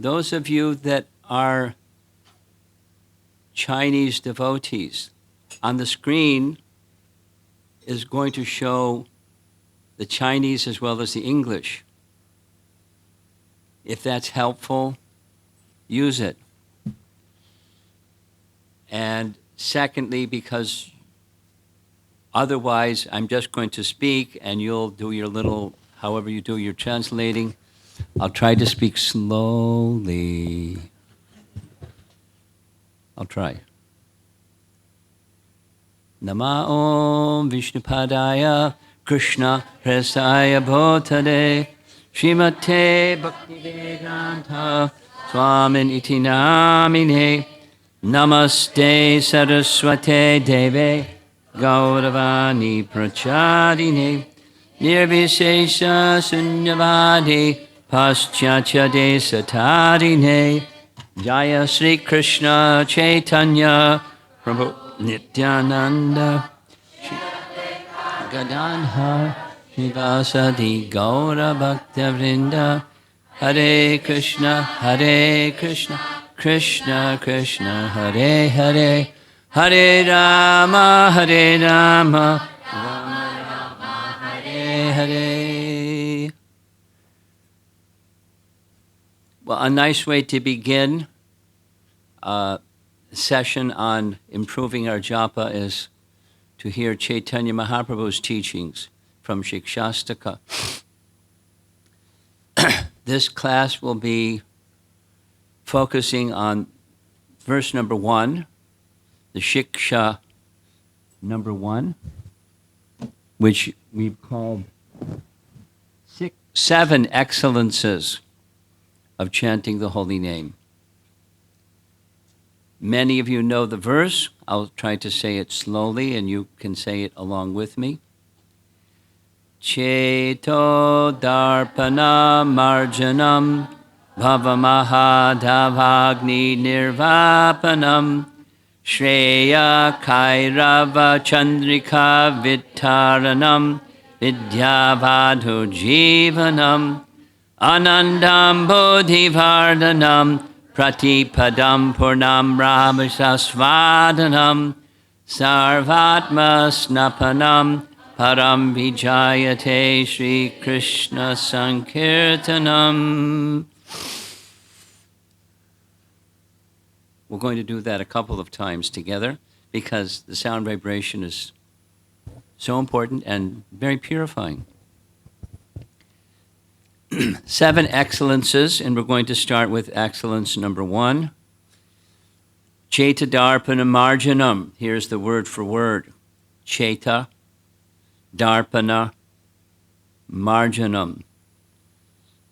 those of you that are Chinese devotees, on the screen is going to show the Chinese as well as the English. If that's helpful, use it. And secondly, because otherwise I'm just going to speak and you'll do your little, however you do your translating. I'll try to speak slowly. I'll try. Nama Om Vishnupadaya Krishna Prasaya Bhotade Srimate Bhaktivedanta Swamin Iti Namine Namaste Saraswate Deve Gauravani Prachadine Nirvishesha Sunyavadi Paschatya Desatadine Jaya Sri Krishna Chaitanya Prabhu Nityananda Gadadhar Shivasadi Gaura Bhakta Vrinda Hare Krishna Krishna Krishna Hare Hare Hare Rama Hare Rama Hare Hare. Well, a nice way to begin a session on improving our japa is to hear Chaitanya Mahaprabhu's teachings from Shikshastaka. This class will be focusing on verse number 1, the Shiksha number 1, which we've called 7 excellences of chanting the holy name. Many of you know the verse. I'll try to say it slowly and you can say it along with me. Cheto darpana marjanam bhavamahadavagni nirvapanam shreya kairava chandrika vittaranam vidyavadhu jivanam anandam bodhivardhanam Pratipadam Purnam Brahmasasvadanam Sarvatma Snapanam Param Vijayate Sri Krishna Sankirtanam. We're going to do that a couple of times together because the sound vibration is so important and very purifying. 7 excellences, and we're going to start with excellence number 1. Cheta Darpana Marjanam. Here's the word for word. Cheta Darpana Marjanam.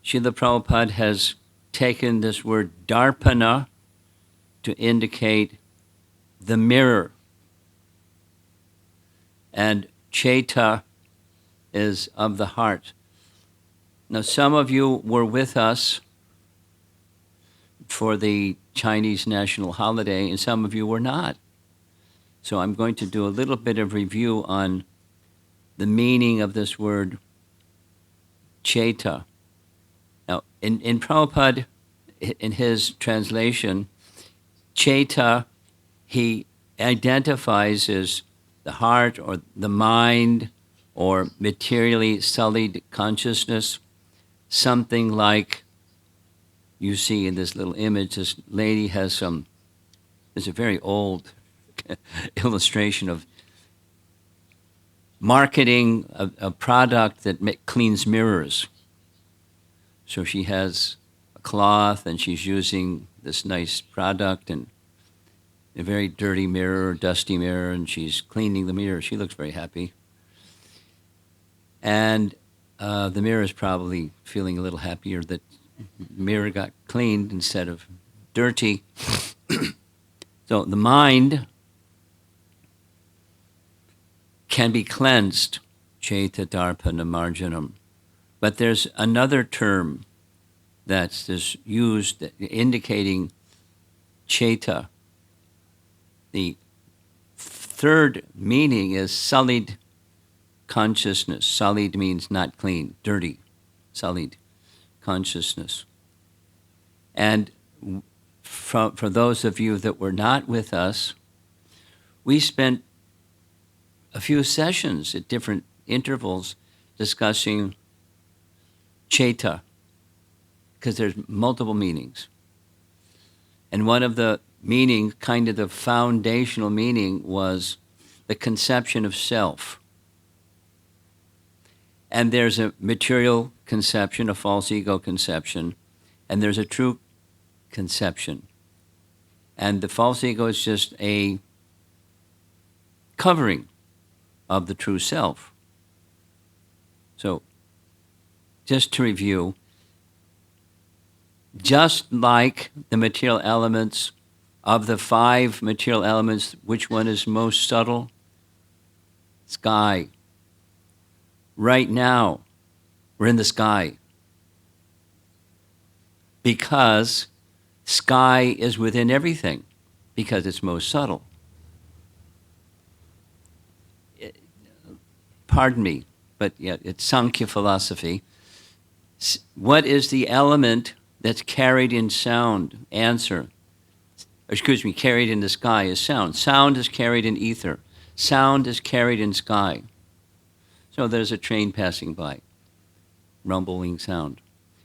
Srila Prabhupada has taken this word Darpana to indicate the mirror. And Cheta is of the heart. Now, some of you were with us for the Chinese national holiday, and some of you were not. So I'm going to do a little bit of review on the meaning of this word, Cheta. Now, in Prabhupada, in his translation, Cheta, he identifies as the heart or the mind or materially sullied consciousness. Something like you see in this little image, this lady has there's a very old illustration of marketing a product that cleans mirrors. So she has a cloth and she's using this nice product and a very dirty mirror, dusty mirror, and she's cleaning the mirror. She looks very happy. And the mirror is probably feeling a little happier that the mirror got cleaned instead of dirty. So the mind can be cleansed, Cheta Darpana Marjanam. But there's another term that's used indicating Cheta. The third meaning is sullied consciousness. Sullied means not clean, dirty, sullied consciousness. And for those of you that were not with us, we spent a few sessions at different intervals discussing Chaita, because there's multiple meanings. And one of the meanings, kind of the foundational meaning, was the conception of self. And there's a material conception, a false ego conception, and there's a true conception. And the false ego is just a covering of the true self. So, just to review, just like the material elements, of the 5 material elements, which one is most subtle? Sky. Right now, we're in the sky. Because sky is within everything, because it's most subtle. Pardon me, but yeah, it's Sankhya philosophy. What is the element that's carried in sound? Answer. Carried in the sky is sound. Sound is carried in ether. Sound is carried in sky. So there's a train passing by, rumbling sound.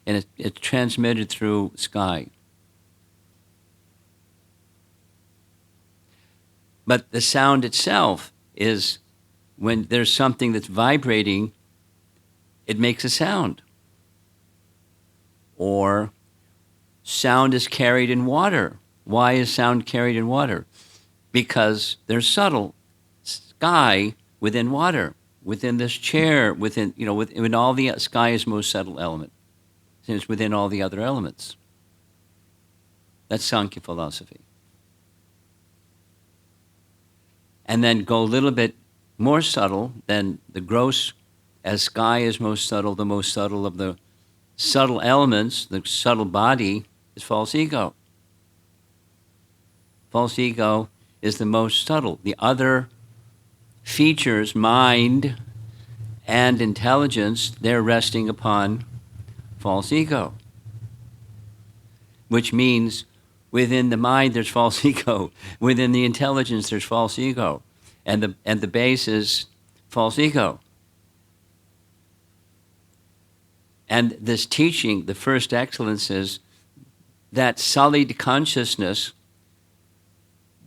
And it's transmitted through sky. But the sound itself is, when there's something that's vibrating, it makes a sound. Or sound is carried in water. Why is sound carried in water? Because there's subtle sky within water, within this chair, within all the sky is most subtle element. It's within all the other elements. That's Sankhya philosophy. And then go a little bit more subtle than the gross, as sky is most subtle, the most subtle of the subtle elements, the subtle body, is false ego. False ego is the most subtle. The other features, mind and intelligence, they're resting upon false ego. Which means within the mind there's false ego. Within the intelligence there's false ego. And the base is false ego. And this teaching, the first excellence, is that sullied consciousness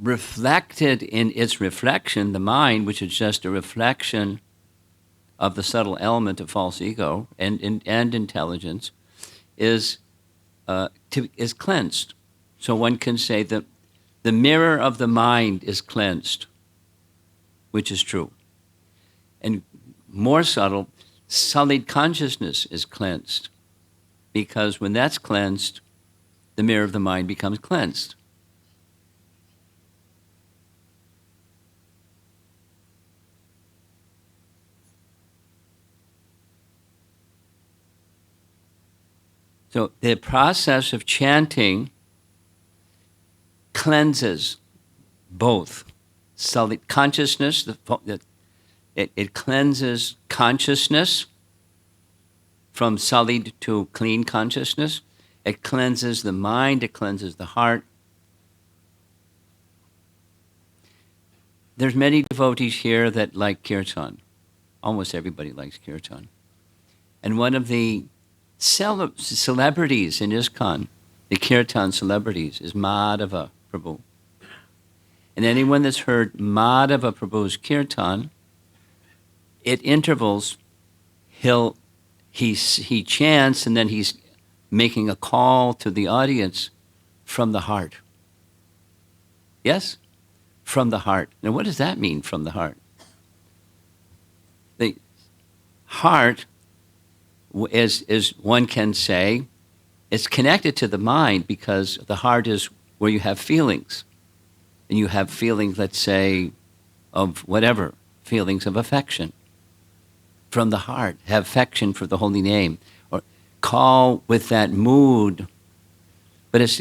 reflected in its reflection, the mind, which is just a reflection of the subtle element of false ego and intelligence, is cleansed. So one can say that the mirror of the mind is cleansed, which is true. And more subtle, sullied consciousness is cleansed, because when that's cleansed, the mirror of the mind becomes cleansed. So the process of chanting cleanses both sullied consciousness. It cleanses consciousness from sullied to clean consciousness. It cleanses the mind. It cleanses the heart. There's many devotees here that like kirtan. Almost everybody likes kirtan. And one of the celebrities in ISKCON, the kirtan celebrities, is Madhava Prabhu. And anyone that's heard Madhava Prabhu's kirtan, at intervals, he chants, and then he's making a call to the audience from the heart. Yes? From the heart. Now, what does that mean, from the heart? The heart, as one can say, it's connected to the mind, because the heart is where you have feelings. And you have feelings, let's say, of whatever, feelings of affection. From the heart, have affection for the holy name, or call with that mood. But it's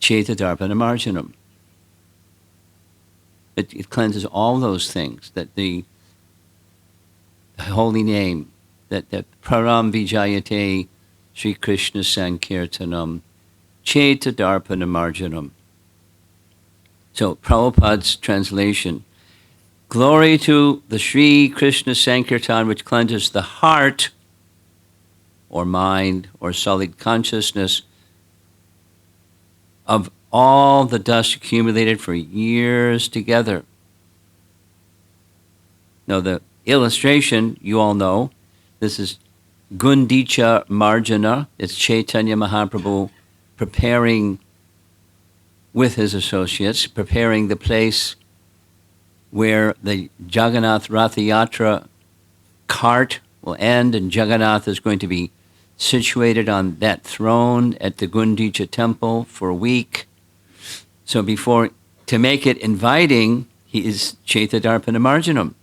Chaita Darpana Marjanam. It cleanses all those things, that the holy name, that Param Vijayate Sri Krishna Sankirtanam, Chaita Darpana Marjanam. So, Prabhupada's translation. Glory to the Sri Krishna Sankirtan, which cleanses the heart or mind or solid consciousness of all the dust accumulated for years together. Now, the illustration, you all know, this is Gundicha Marjana. It's Chaitanya Mahaprabhu preparing with his associates, preparing the place where the Jagannath Ratha Yatra cart will end, and Jagannath is going to be situated on that throne at the Gundicha temple for a week. So to make it inviting, he is Chaita Darpana Marjanam.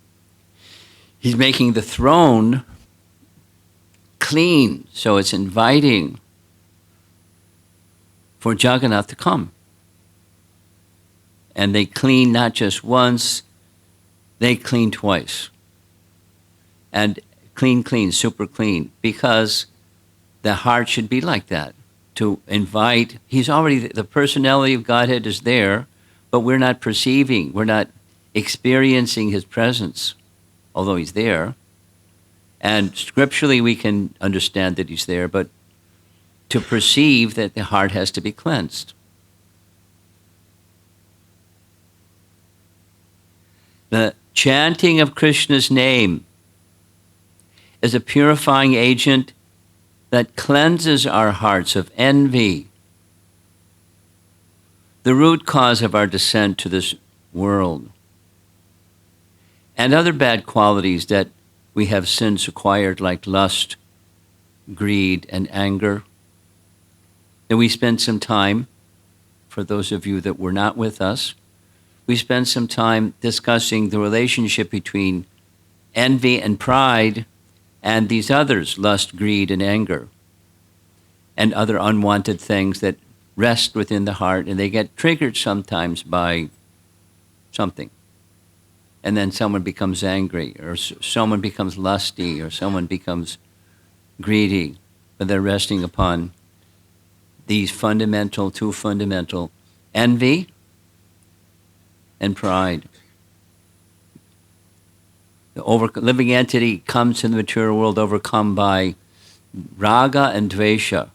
He's making the throne clean, so it's inviting for Jagannath to come. And they clean not just once, they clean twice. And clean, super clean, because the heart should be like that, to invite. He's already, the personality of Godhead is there, but we're not perceiving, we're not experiencing his presence, although he's there. And scripturally we can understand that he's there, but to perceive that the heart has to be cleansed. The chanting of Krishna's name is a purifying agent that cleanses our hearts of envy, the root cause of our descent to this world, and other bad qualities that we have since acquired, like lust, greed, and anger. And we spent some time, for those of you that were not with us, we spent some time discussing the relationship between envy and pride and these others, lust, greed, and anger, and other unwanted things that rest within the heart, and they get triggered sometimes by something. And then someone becomes angry, or someone becomes lusty, or someone becomes greedy, but they're resting upon these two fundamental, envy and pride. The living entity comes to the material world overcome by raga and dvesha.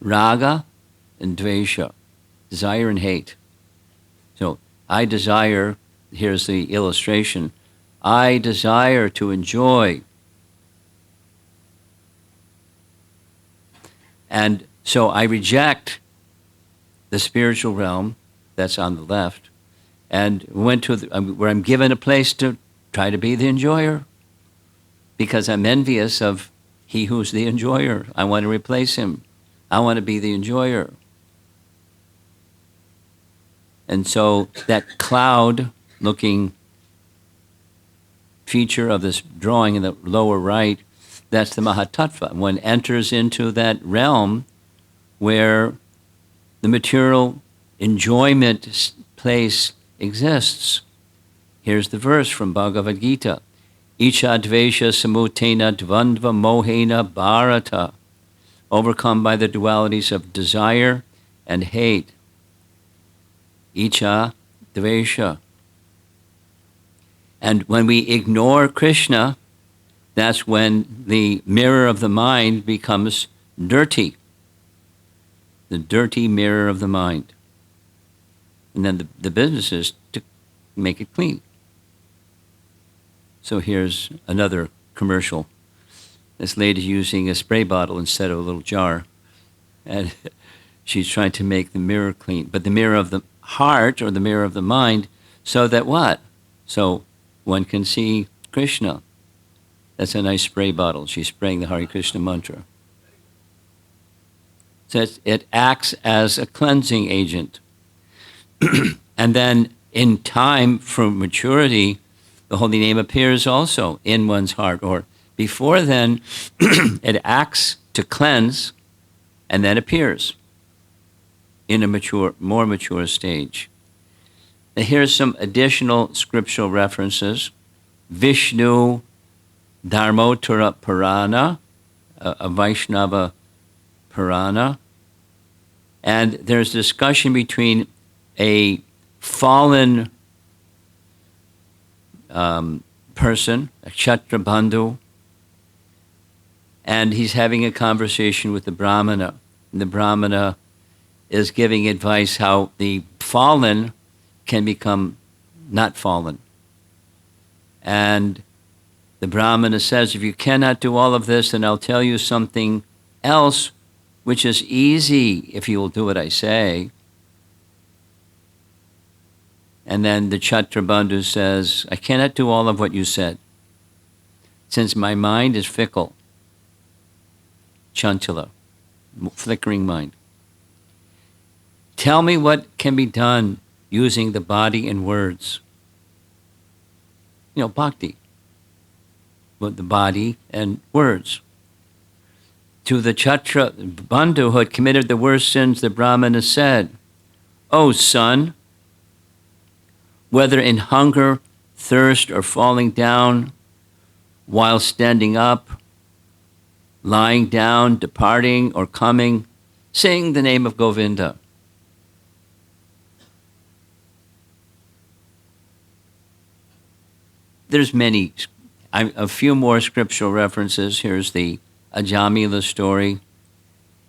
Raga and dvesha, desire and hate. So I desire, here's the illustration, I desire to enjoy. And so I reject the spiritual realm that's on the left, and went to where I'm given a place to try to be the enjoyer, because I'm envious of he who's the enjoyer. I want to replace him. I want to be the enjoyer. And so that cloud-looking feature of this drawing in the lower right, that's the Mahatattva. One enters into that realm where the material enjoyment place exists. Here's the verse from Bhagavad Gita. Icha dvesha samutena dvandva mohena bharata. Overcome by the dualities of desire and hate. Icha dvesha. And when we ignore Krishna, that's when the mirror of the mind becomes dirty. The dirty mirror of the mind. And then the business is to make it clean. So here's another commercial. This lady's using a spray bottle instead of a little jar. And she's trying to make the mirror clean. But the mirror of the heart, or the mirror of the mind, so that what? So one can see Krishna. That's a nice spray bottle. She's spraying the Hare Krishna mantra. So it acts as a cleansing agent. And then in time, for maturity, the holy name appears also in one's heart. Or before then, it acts to cleanse and then appears in a more mature stage. Now here's some additional scriptural references. Vishnu Dharmottara Purana, a Vaishnava Purana, And there's discussion between a fallen person, a Kshatrabandhu, and he's having a conversation with the Brahmana. And the Brahmana is giving advice how the fallen can become not fallen. And the Brahmana says, if you cannot do all of this, then I'll tell you something else, which is easy if you will do what I say. And then the Kshatrabandhu says, I cannot do all of what you said, since my mind is fickle, chantala, flickering mind. Tell me what can be done using the body and words. Bhakti, with the body and words. To the Kshatrabandhu who had committed the worst sins, the Brahmana said, O son, whether in hunger, thirst, or falling down, while standing up, lying down, departing, or coming, sing the name of Govinda. There's a few more scriptural references. Here's the Ajamila story,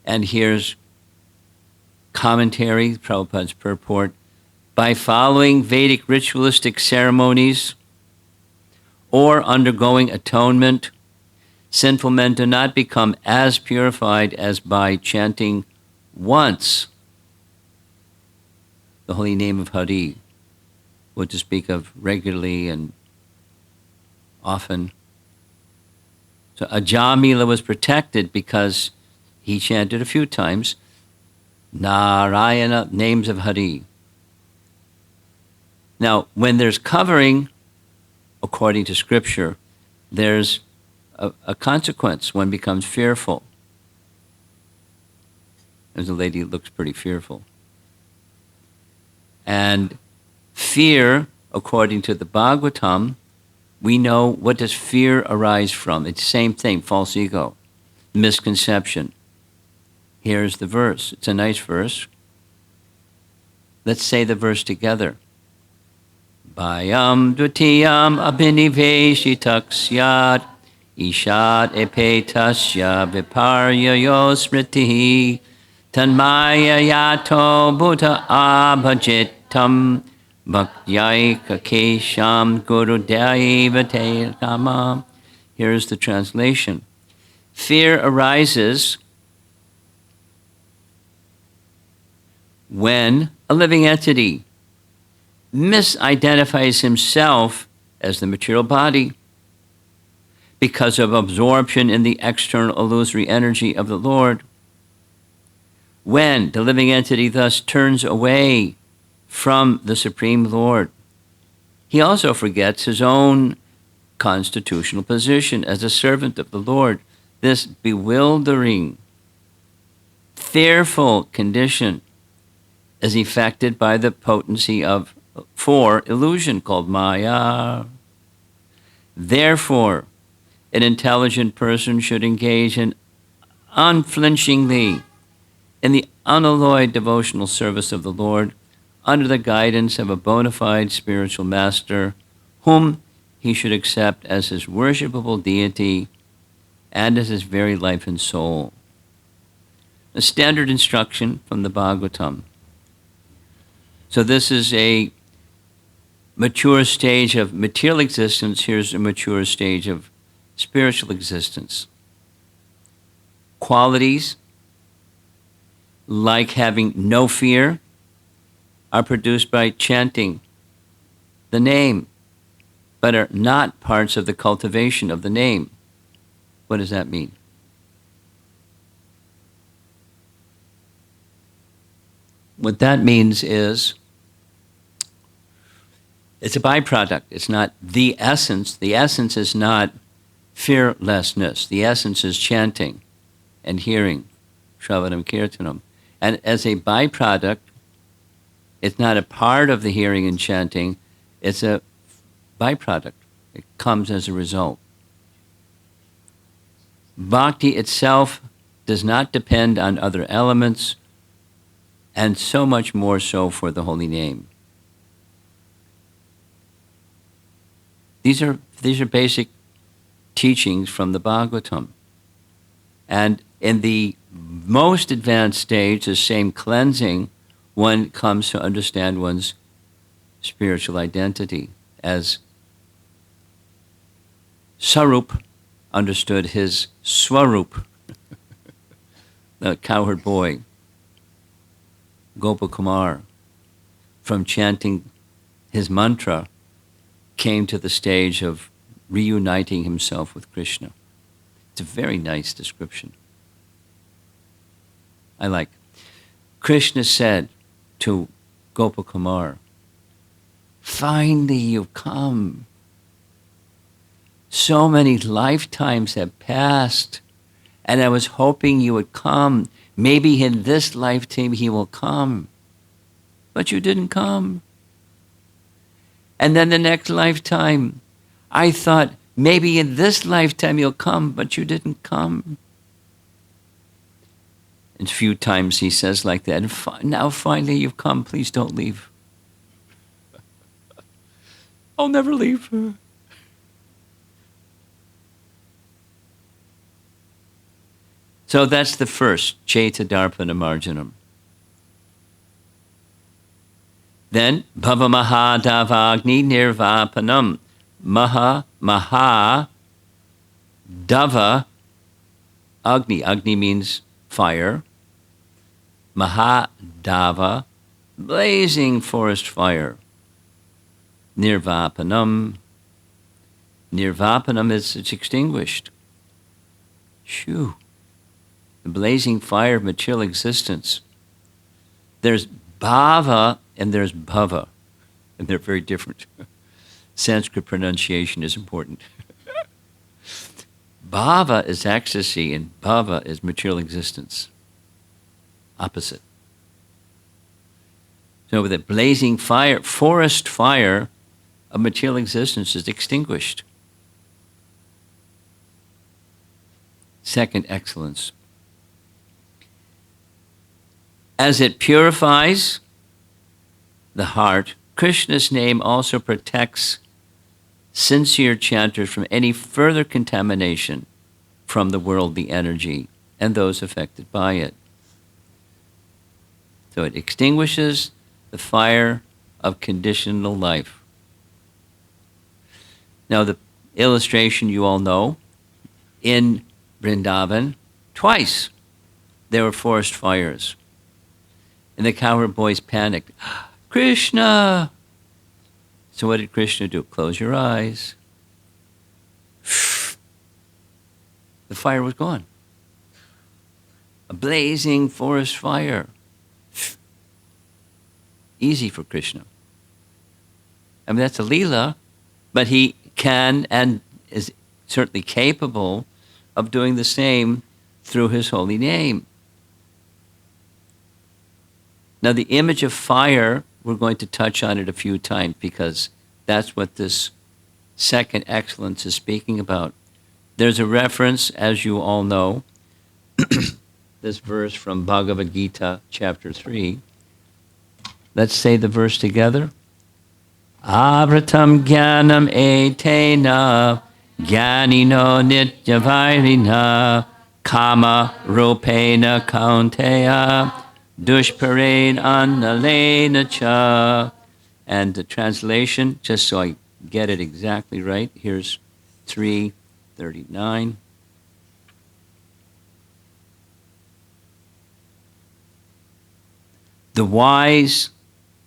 and here's commentary, Prabhupada's purport. By following Vedic ritualistic ceremonies or undergoing atonement, sinful men do not become as purified as by chanting once the holy name of Hari, what to speak of regularly and often. So Ajamila was protected because he chanted a few times Narayana, names of Hari. Now, when there's covering, according to Scripture, there's a consequence. One becomes fearful. There's a lady who looks pretty fearful. And fear, according to the Bhagavatam, we know, what does fear arise from? It's the same thing, false ego, misconception. Here's the verse. It's a nice verse. Let's say the verse together. Bhayam dvitiyam abhiniveshitakshyat ishat epetasya viparyayo smritihi tanmaya yato buddha abhajitam bhakyaika kesham gurudevate nama. Here's the translation. Fear arises when a living entity misidentifies himself as the material body because of absorption in the external illusory energy of the Lord. When the living entity thus turns away from the Supreme Lord, he also forgets his own constitutional position as a servant of the Lord. This bewildering, fearful condition is effected by the potency of illusion called Maya. Therefore, an intelligent person should engage unflinchingly in the unalloyed devotional service of the Lord under the guidance of a bona fide spiritual master whom he should accept as his worshipable deity and as his very life and soul. A standard instruction from the Bhagavatam. So this is a mature stage of material existence. Here's a mature stage of spiritual existence. Qualities like having no fear are produced by chanting the name, but are not parts of the cultivation of the name. What does that mean? What that means is it's a byproduct. It's not the essence. The essence is not fearlessness. The essence is chanting and hearing, Shravanam Kirtanam. And as a byproduct, it's not a part of the hearing and chanting. It's a byproduct. It comes as a result. Bhakti itself does not depend on other elements, and so much more so for the holy name. These are basic teachings from the Bhagavatam. And in the most advanced stage, the same cleansing, one comes to understand one's spiritual identity, as Sarup understood his Swarup, the cowherd boy, Gopakumar, from chanting his mantra, came to the stage of reuniting himself with Krishna. It's a very nice description. I like. Krishna said to Gopakumar, "Finally you've come. So many lifetimes have passed, and I was hoping you would come. Maybe in this lifetime he will come. But you didn't come. And then the next lifetime, I thought, maybe in this lifetime you'll come, but you didn't come." And a few times he says like that, "Now finally you've come, please don't leave." I'll never leave. So that's the first, Chaita Darpana Marjanam. Then, Bhava Mahadavagni Nirvapanam. Maha, Dava, Agni. Agni means fire. Mahadava, blazing forest fire. Nirvapanam. Nirvapanam is it's extinguished. Shoo. The blazing fire of material existence. There's bhava and there's bhava, and they're very different. Sanskrit pronunciation is important. Bhava is ecstasy and bhava is material existence. Opposite. So the blazing fire, forest fire of material existence is extinguished. Second excellence. As it purifies the heart, Krishna's name also protects sincere chanters from any further contamination from the worldly energy and those affected by it. So it extinguishes the fire of conditional life. Now the illustration you all know, in Vrindavan, twice there were forest fires. And the cowherd boys panicked. "Krishna!" So what did Krishna do? Close your eyes. The fire was gone. A blazing forest fire. Easy for Krishna. I mean, that's a Leela, but he can and is certainly capable of doing the same through his holy name. Now, the image of fire, we're going to touch on it a few times because that's what this second excellence is speaking about. There's a reference, as you all know, this verse from Bhagavad Gita, chapter 3. Let's say the verse together. Avratam jnanam etena jnanino nityavairina kama rupena kaunteya dushparein annalena cha. And the translation, just so I get it exactly right, here's 339. The wise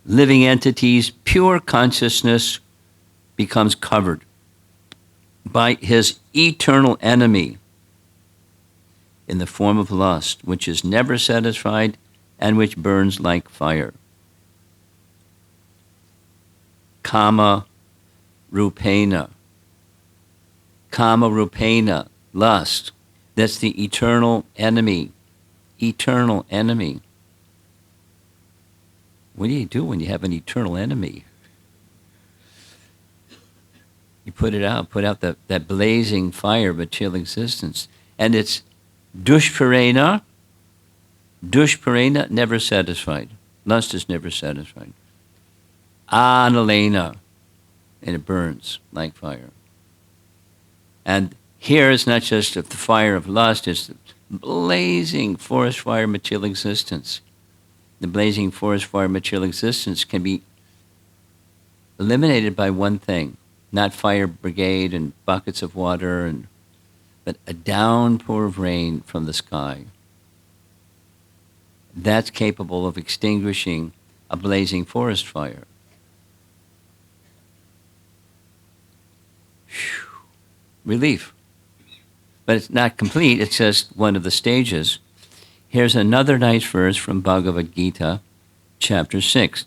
living entity's pure consciousness becomes covered by his eternal enemy in the form of lust, which is never satisfied and which burns like fire. Kama rupena. Kama rupena, lust. That's the eternal enemy. Eternal enemy. What do you do when you have an eternal enemy? You put out that blazing fire of material existence. And it's dushparena, Dushparena, never satisfied. Lust is never satisfied. Analena, and it burns like fire. And here it's not just the fire of lust, it's the blazing forest fire material existence. The blazing forest fire material existence can be eliminated by one thing, not fire brigade and buckets of water, but a downpour of rain from the sky. That's capable of extinguishing a blazing forest fire. Whew. Relief. But it's not complete, it's just one of the stages. Here's another nice verse from Bhagavad Gita, chapter 6.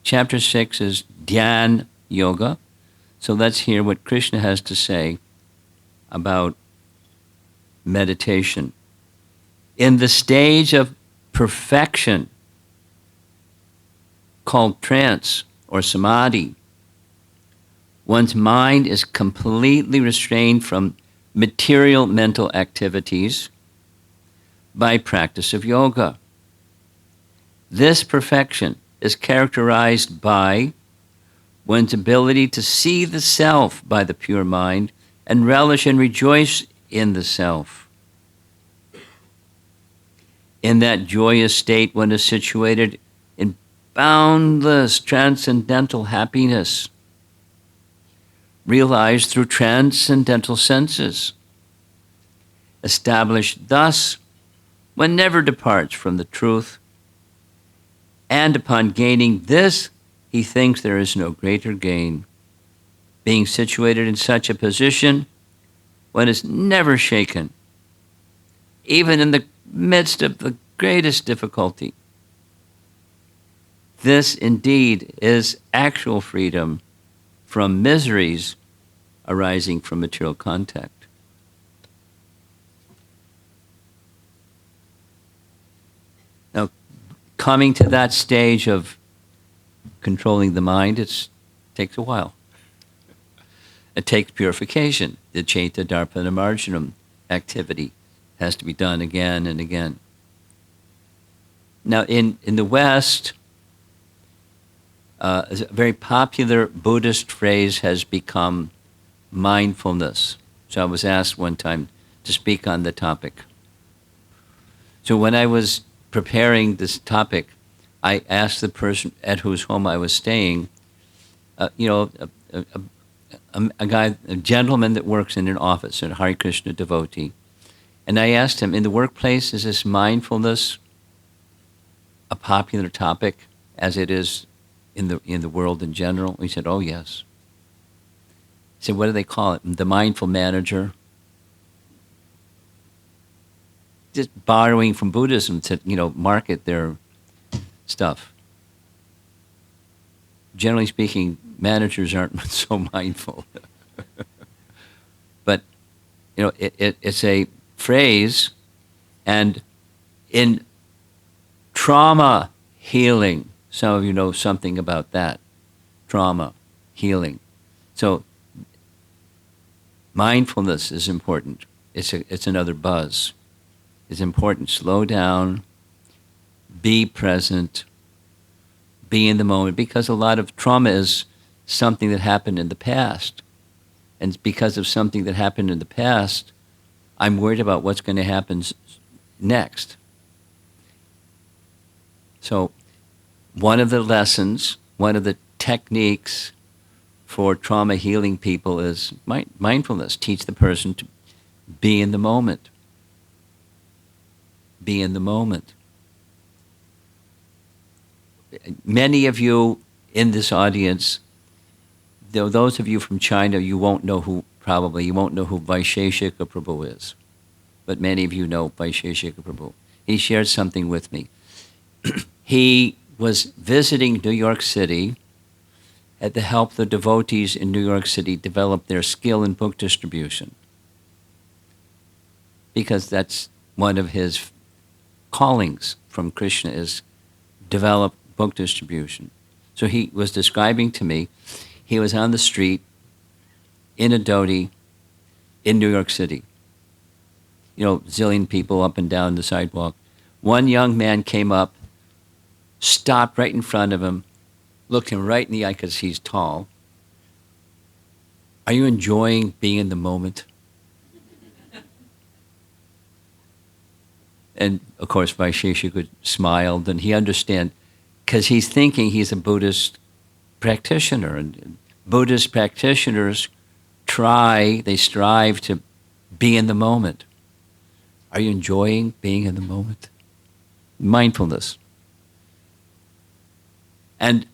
Chapter 6 is Dhyan Yoga. So let's hear what Krishna has to say about meditation. In the stage of perfection, called trance or samadhi, one's mind is completely restrained from material mental activities by practice of yoga. This perfection is characterized by one's ability to see the self by the pure mind and relish and rejoice in the self. In that joyous state, one is situated in boundless transcendental happiness, realized through transcendental senses. Established thus, one never departs from the truth, and upon gaining this, he thinks there is no greater gain. Being situated in such a position, one is never shaken, even in the midst of the greatest difficulty. This indeed is actual freedom from miseries arising from material contact. Now, coming to that stage of controlling the mind, it takes a while. It takes purification. The Chaita Darpana Marjanam activity has to be done again and again. Now, in the West, a very popular Buddhist phrase has become mindfulness. So I was asked one time to speak on the topic. So when I was preparing this topic, I asked the person at whose home I was staying, a guy, a gentleman that works in an office, a Hare Krishna devotee, and I asked him, in the workplace, is this mindfulness a popular topic as it is in the world in general? He said, oh, yes. I said, what do they call it? The mindful manager? Just borrowing from Buddhism to, market their stuff. Generally speaking, managers aren't so mindful. But, it's a phrase, and in trauma healing, some of you know something about that. Trauma healing. So mindfulness is important. It's another buzz. It's important. Slow down, be present, be in the moment, because a lot of trauma is something that happened in the past. And because of something that happened in the past, I'm worried about what's going to happen next. So one of the lessons, one of the techniques for trauma healing people is mindfulness. Teach the person to be in the moment. Be in the moment. Many of you in this audience, though those of you from China, you won't know who Vaisheshika Prabhu is. But many of you know Vaisheshika Prabhu. He shared something with me. He was visiting New York City at the help the devotees in New York City develop their skill in book distribution, because that's one of his callings from Krishna, is develop book distribution. So he was describing to me, he was on the street in a dhoti in New York City. Zillion people up and down the sidewalk. One young man came up, stopped right in front of him, looked him right in the eye because he's tall. Are you enjoying being in the moment? And of course, Vaisheshika smiled, and he understand because he's thinking he's a Buddhist practitioner, and Buddhist practitioners they strive to be in the moment. Are you enjoying being in the moment? Mindfulness. And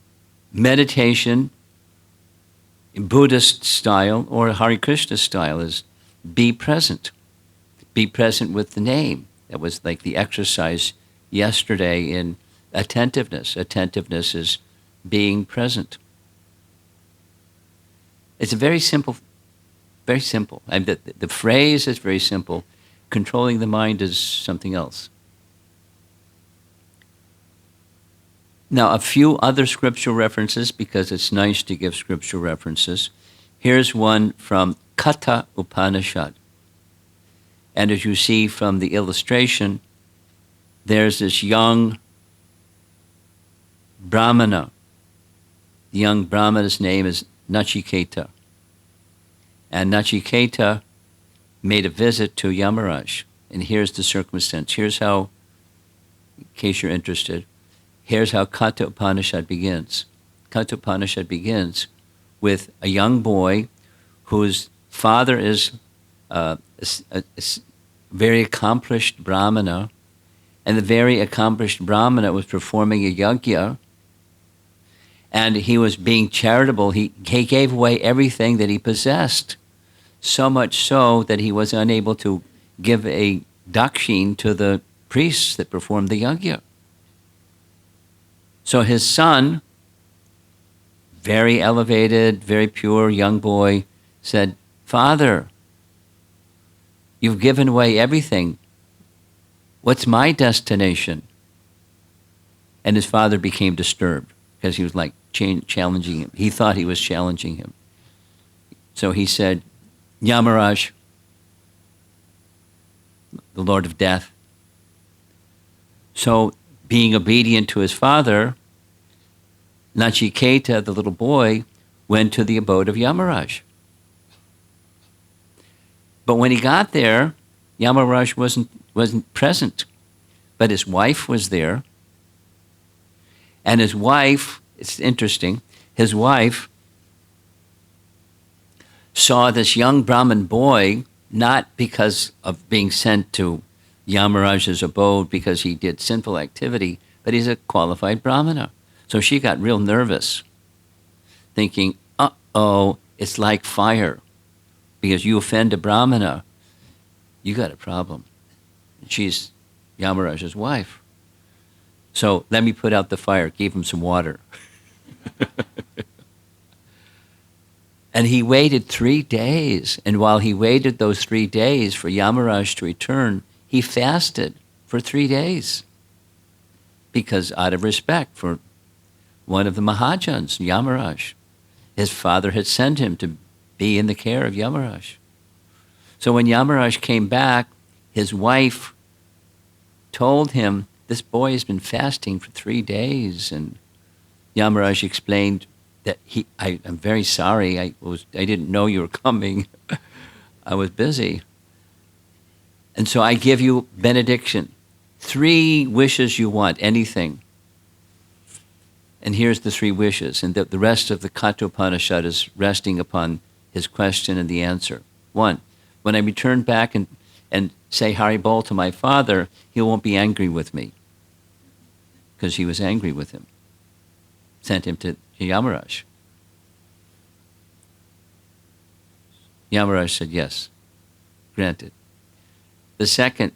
meditation in Buddhist style or Hare Krishna style is be present. Be present with the name. That was like the exercise yesterday in attentiveness. Attentiveness is being present. It's a very simple. And the phrase is very simple. Controlling the mind is something else. Now, a few other scriptural references, because it's nice to give scriptural references. Here's one from Katha Upanishad. And as you see from the illustration, there's this young Brahmana. The young Brahmana's name is Nachiketa. And Nachiketa made a visit to Yamaraj. And here's the circumstance. Here's how, in case you're interested, here's how Katha Upanishad begins. Katha Upanishad begins with a young boy whose father is a very accomplished Brahmana, and the very accomplished Brahmana was performing a yajna, and he was being charitable. He gave away everything that he possessed, so much so that he was unable to give a dakshin to the priests that performed the yajna. So his son, very elevated, very pure young boy, said, "Father, you've given away everything. What's my destination?" And his father became disturbed because he was like challenging him. He thought he was challenging him. So he said, "Yamaraj, the Lord of Death." So being obedient to his father, Nachiketa, the little boy, went to the abode of Yamaraj. But when he got there, Yamaraj wasn't present, but his wife was there. And his wife, it's interesting, his wife saw this young Brahmin boy, not because of being sent to Yamaraj's abode because he did sinful activity, but he's a qualified Brahmana. So she got real nervous, thinking, uh-oh, it's like fire. Because you offend a Brahmana, you got a problem. She's Yamaraj's wife. So let me put out the fire, gave him some water. And he waited 3 days. And while he waited those 3 days for Yamaraj to return, he fasted for 3 days. Because out of respect for one of the Mahajans, Yamaraj, his father had sent him to be in the care of Yamaraj. So when Yamaraj came back, his wife told him, "This boy has been fasting for 3 days." And Yamaraj explained that I'm very sorry, I didn't know you were coming. I was busy. And so I give you benediction. 3 wishes you want, anything. And here's the 3 wishes. And the rest of the Katha Upanishad is resting upon his question and the answer. 1, when I return back and say Haribol to my father, he won't be angry with me. Because he was angry with him. Sent him to Yamaraj. Yamaraj said, yes, granted. The second,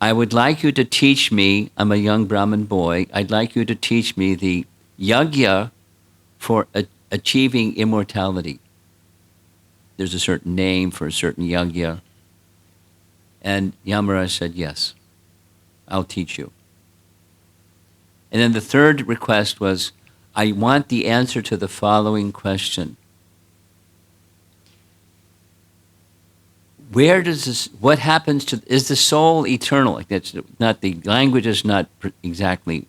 I would like you to teach me, I'm a young Brahmin boy, I'd like you to teach me the yajna for achieving immortality. There's a certain name for a certain yajna. And Yamaraj said, yes, I'll teach you. And then the third request was, I want the answer to the following question. where does this, what happens to, is the soul eternal? Like that's not, the language is not exactly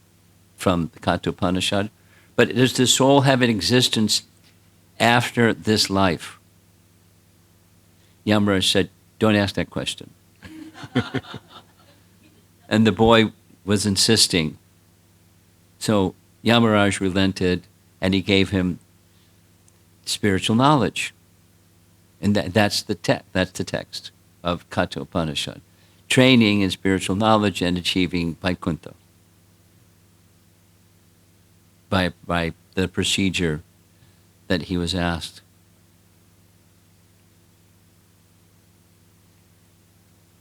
from the Kathopanishad, but does the soul have an existence after this life? Yamaraj said, don't ask that question. And the boy was insisting. So Yamaraj relented, and he gave him spiritual knowledge. And that's the text of Kathopanishad. Training in spiritual knowledge and achieving Vaikuntha by the procedure that he was asked.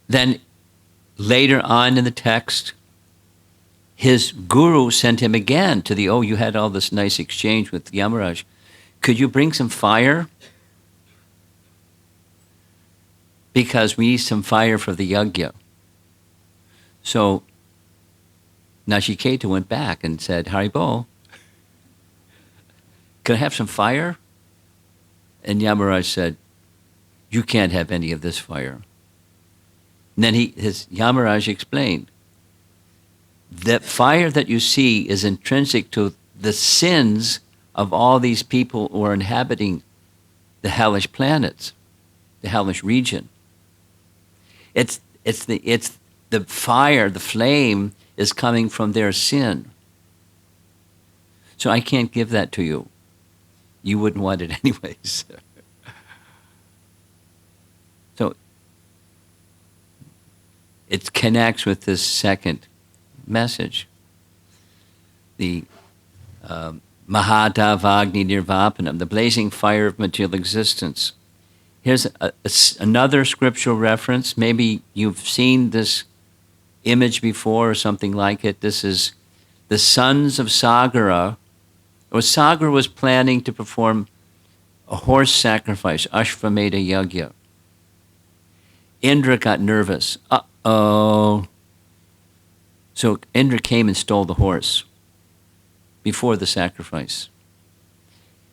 Then later on in the text, his guru sent him again to the, you had all this nice exchange with Yamaraj. Could you bring some fire? Because we need some fire for the yajna. So Nachiketa went back and said, Haribol, can I have some fire? And Yamaraj said, you can't have any of this fire. And then Yamaraj explained, the fire that you see is intrinsic to the sins of all these people who are inhabiting the hellish planets, the hellish region. It's the fire, the flame is coming from their sin. So I can't give that to you. You wouldn't want it anyways. So it connects with this second message. The Mahadavagni Nirvapanam, the blazing fire of material existence. Here's another scriptural reference. Maybe you've seen this image before or something like it. This is the sons of Sagara. Or Sagara was planning to perform a horse sacrifice, Ashvamedha Yajna. Indra got nervous. Uh-oh. So Indra came and stole the horse before the sacrifice.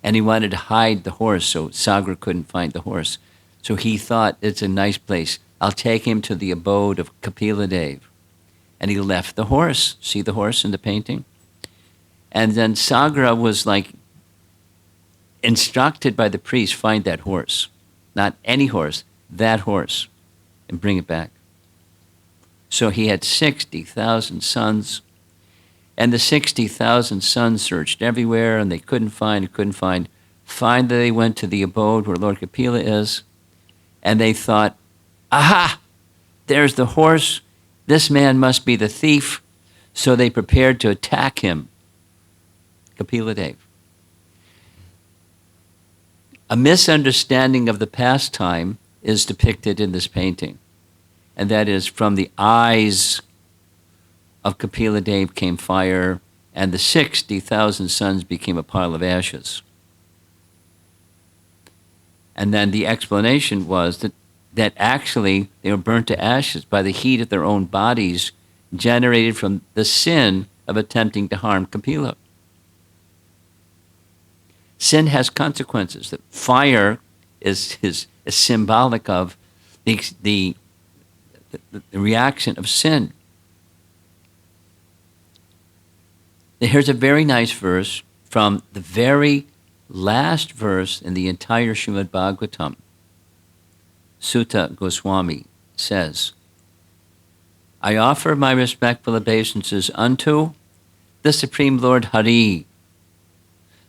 And he wanted to hide the horse so Sagara couldn't find the horse. So he thought, it's a nice place. I'll take him to the abode of Kapila Dev. And he left the horse. See the horse in the painting? And then Sagara was instructed by the priest, find that horse. Not any horse, that horse. And bring it back. So he had 60,000 sons. And the 60,000 sons searched everywhere, and they couldn't find. Finally, they went to the abode where Lord Kapila is, and they thought, aha, there's the horse. This man must be the thief. So they prepared to attack him, Kapila Dev. A misunderstanding of the pastime is depicted in this painting, and that is from the eyes of Kapila Dev came fire, and the 60,000 sons became a pile of ashes. And then the explanation was that actually they were burnt to ashes by the heat of their own bodies generated from the sin of attempting to harm Kapila. Sin has consequences. That fire is symbolic of the reaction of sin. Here's a very nice verse from the very last verse in the entire Srimad Bhagavatam. Sutta Goswami says, I offer my respectful obeisances unto the Supreme Lord Hari,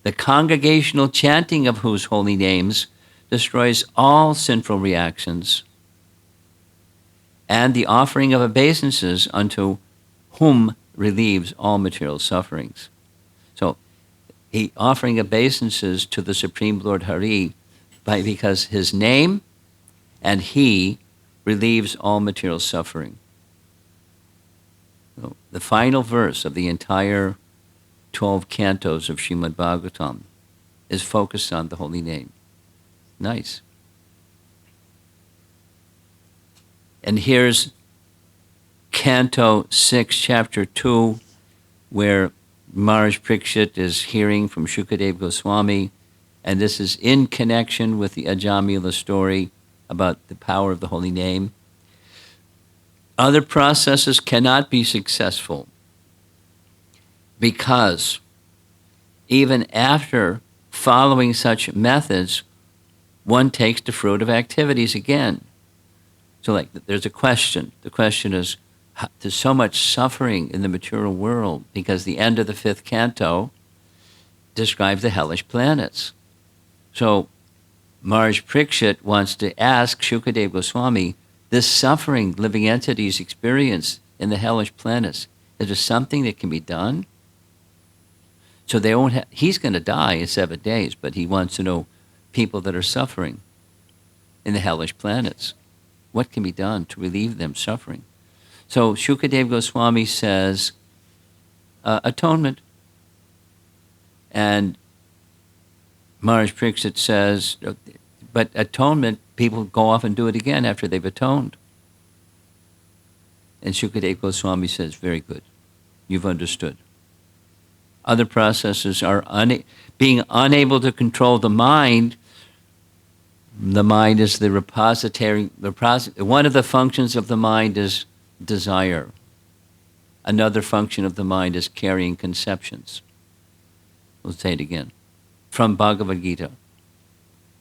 the congregational chanting of whose holy names destroys all sinful reactions, and the offering of obeisances unto whom relieves all material sufferings. So, he offering obeisances to the Supreme Lord Hari because his name and he relieves all material suffering. So, the final verse of the entire 12 cantos of Srimad Bhagavatam is focused on the holy name. Nice. And here's Canto 6, Chapter 2, where Maharaj Parikshit is hearing from Shukadeva Goswami, and this is in connection with the Ajamila story, about the power of the holy name. Other processes cannot be successful because even after following such methods, one takes the fruit of activities again. So like there's a question. The question is, there's so much suffering in the material world because the end of the 5th canto describes the hellish planets. So Maharaj Parikshit wants to ask Shukadeva Goswami, this suffering living entities experience in the hellish planets, is there something that can be done? So they won't he's going to die in 7 days, but he wants to know people that are suffering in the hellish planets. What can be done to relieve them suffering? So Shukadeva Goswami says, atonement. And Maharaj Parikshit says, but atonement, people go off and do it again after they've atoned. And Shukadeva Goswami says, very good, you've understood. Other processes are being unable to control the mind. The mind is the repository. One of the functions of the mind is desire. Another function of the mind is carrying conceptions. We'll say it again. From Bhagavad Gita.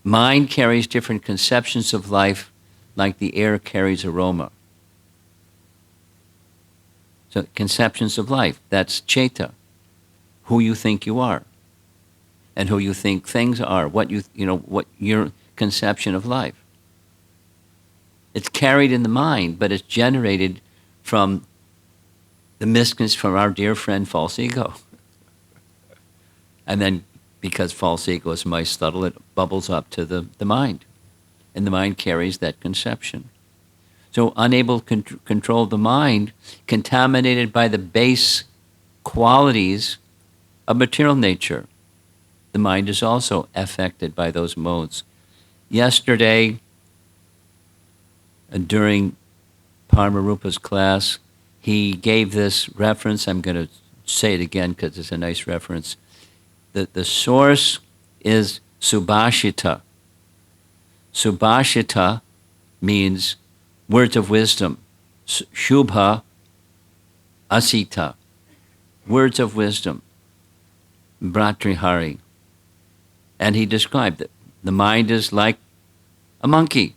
Mind carries different conceptions of life like the air carries aroma. So conceptions of life, that's Chaita. Who you think you are and who you think things are, what your conception of life. It's carried in the mind, but it's generated from the misconception from our dear friend false ego. And then because false ego is my subtle, it bubbles up to the mind. And the mind carries that conception. So unable to control the mind, contaminated by the base qualities of material nature. The mind is also affected by those modes. Yesterday, during Paramarupa's class, he gave this reference. I'm going to say it again because it's a nice reference. The source is Subhashita. Subhashita means words of wisdom. Shubha Asita, words of wisdom. Bhartrihari. And he described it. The mind is like a monkey.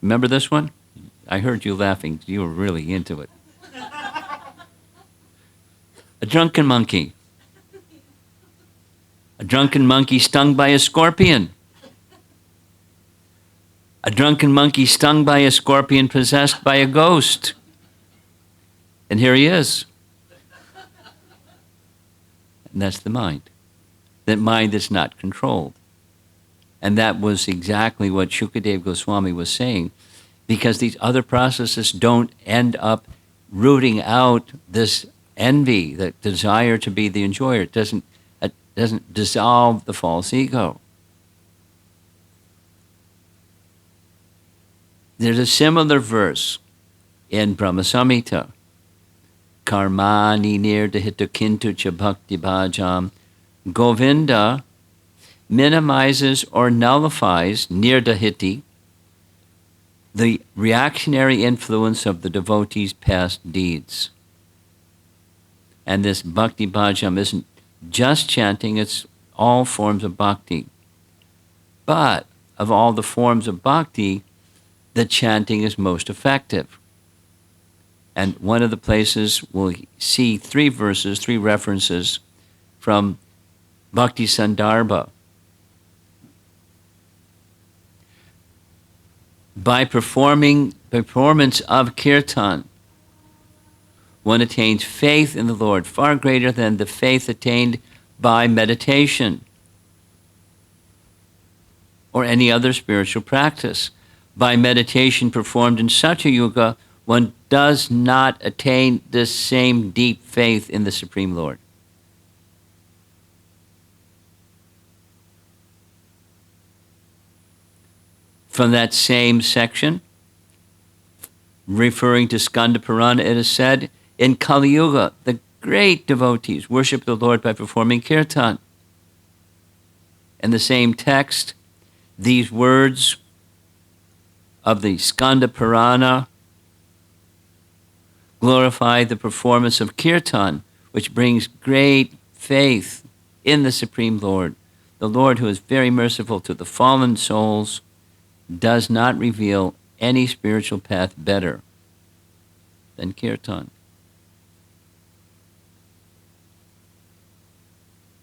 Remember this one? I heard you laughing. You were really into it. A drunken monkey. A drunken monkey stung by a scorpion. A drunken monkey stung by a scorpion possessed by a ghost. And here he is. And that's the mind. That mind is not controlled. And that was exactly what Shukadeva Goswami was saying, because these other processes don't end up rooting out this envy, the desire to be the enjoyer. It doesn't dissolve the false ego. There's a similar verse in Brahma Samhita. Karmani nirdahita kintu cha bhakti bhajam. Govinda minimizes or nullifies nirdahiti, the reactionary influence of the devotee's past deeds. And this bhakti bhajam isn't just chanting, it's all forms of bhakti. But of all the forms of bhakti, the chanting is most effective. And one of the places we'll see 3 references from Bhakti Sandarbha. By performance of kirtan, one attains faith in the Lord far greater than the faith attained by meditation or any other spiritual practice. By meditation performed in such a yuga, one does not attain the same deep faith in the Supreme Lord. From that same section, referring to Skanda Purana, it is said, in Kali Yuga, the great devotees worship the Lord by performing kirtan. In the same text, these words of the Skanda Purana glorify the performance of kirtan, which brings great faith in the Supreme Lord. The Lord, who is very merciful to the fallen souls, does not reveal any spiritual path better than kirtan.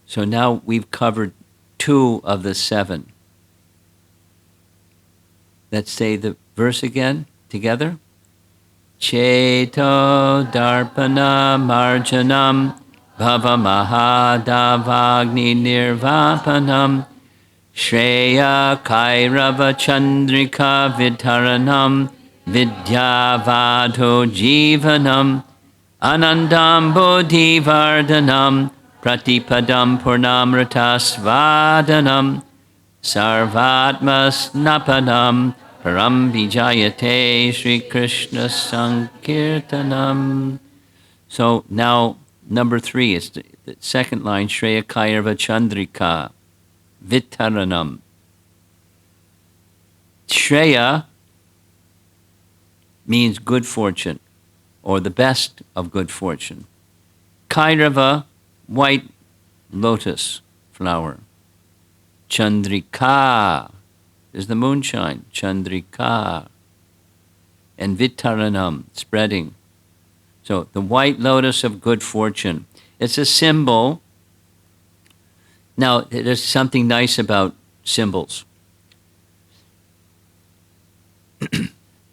So now we've covered 2 of the 7. Let's say the verse again together. Cheto darpana marjanam bhavamahadavagni nirvapanam Shreya kairava chandrika vidharanam vidyavadho jivanam anandam bodhivardhanam pratipadam purnamritasvadanam sarvatmasnapanam param vijayate Sri Krishna Sankirtanam. So now number 3 is the second line, Shreya kairava chandrika Vitaranam. Shreya means good fortune, or the best of good fortune. Kairava, white lotus flower. Chandrika is the moonshine, Chandrika. And Vitaranam, spreading. So the white lotus of good fortune. It's a symbol. Now, there's something nice about symbols.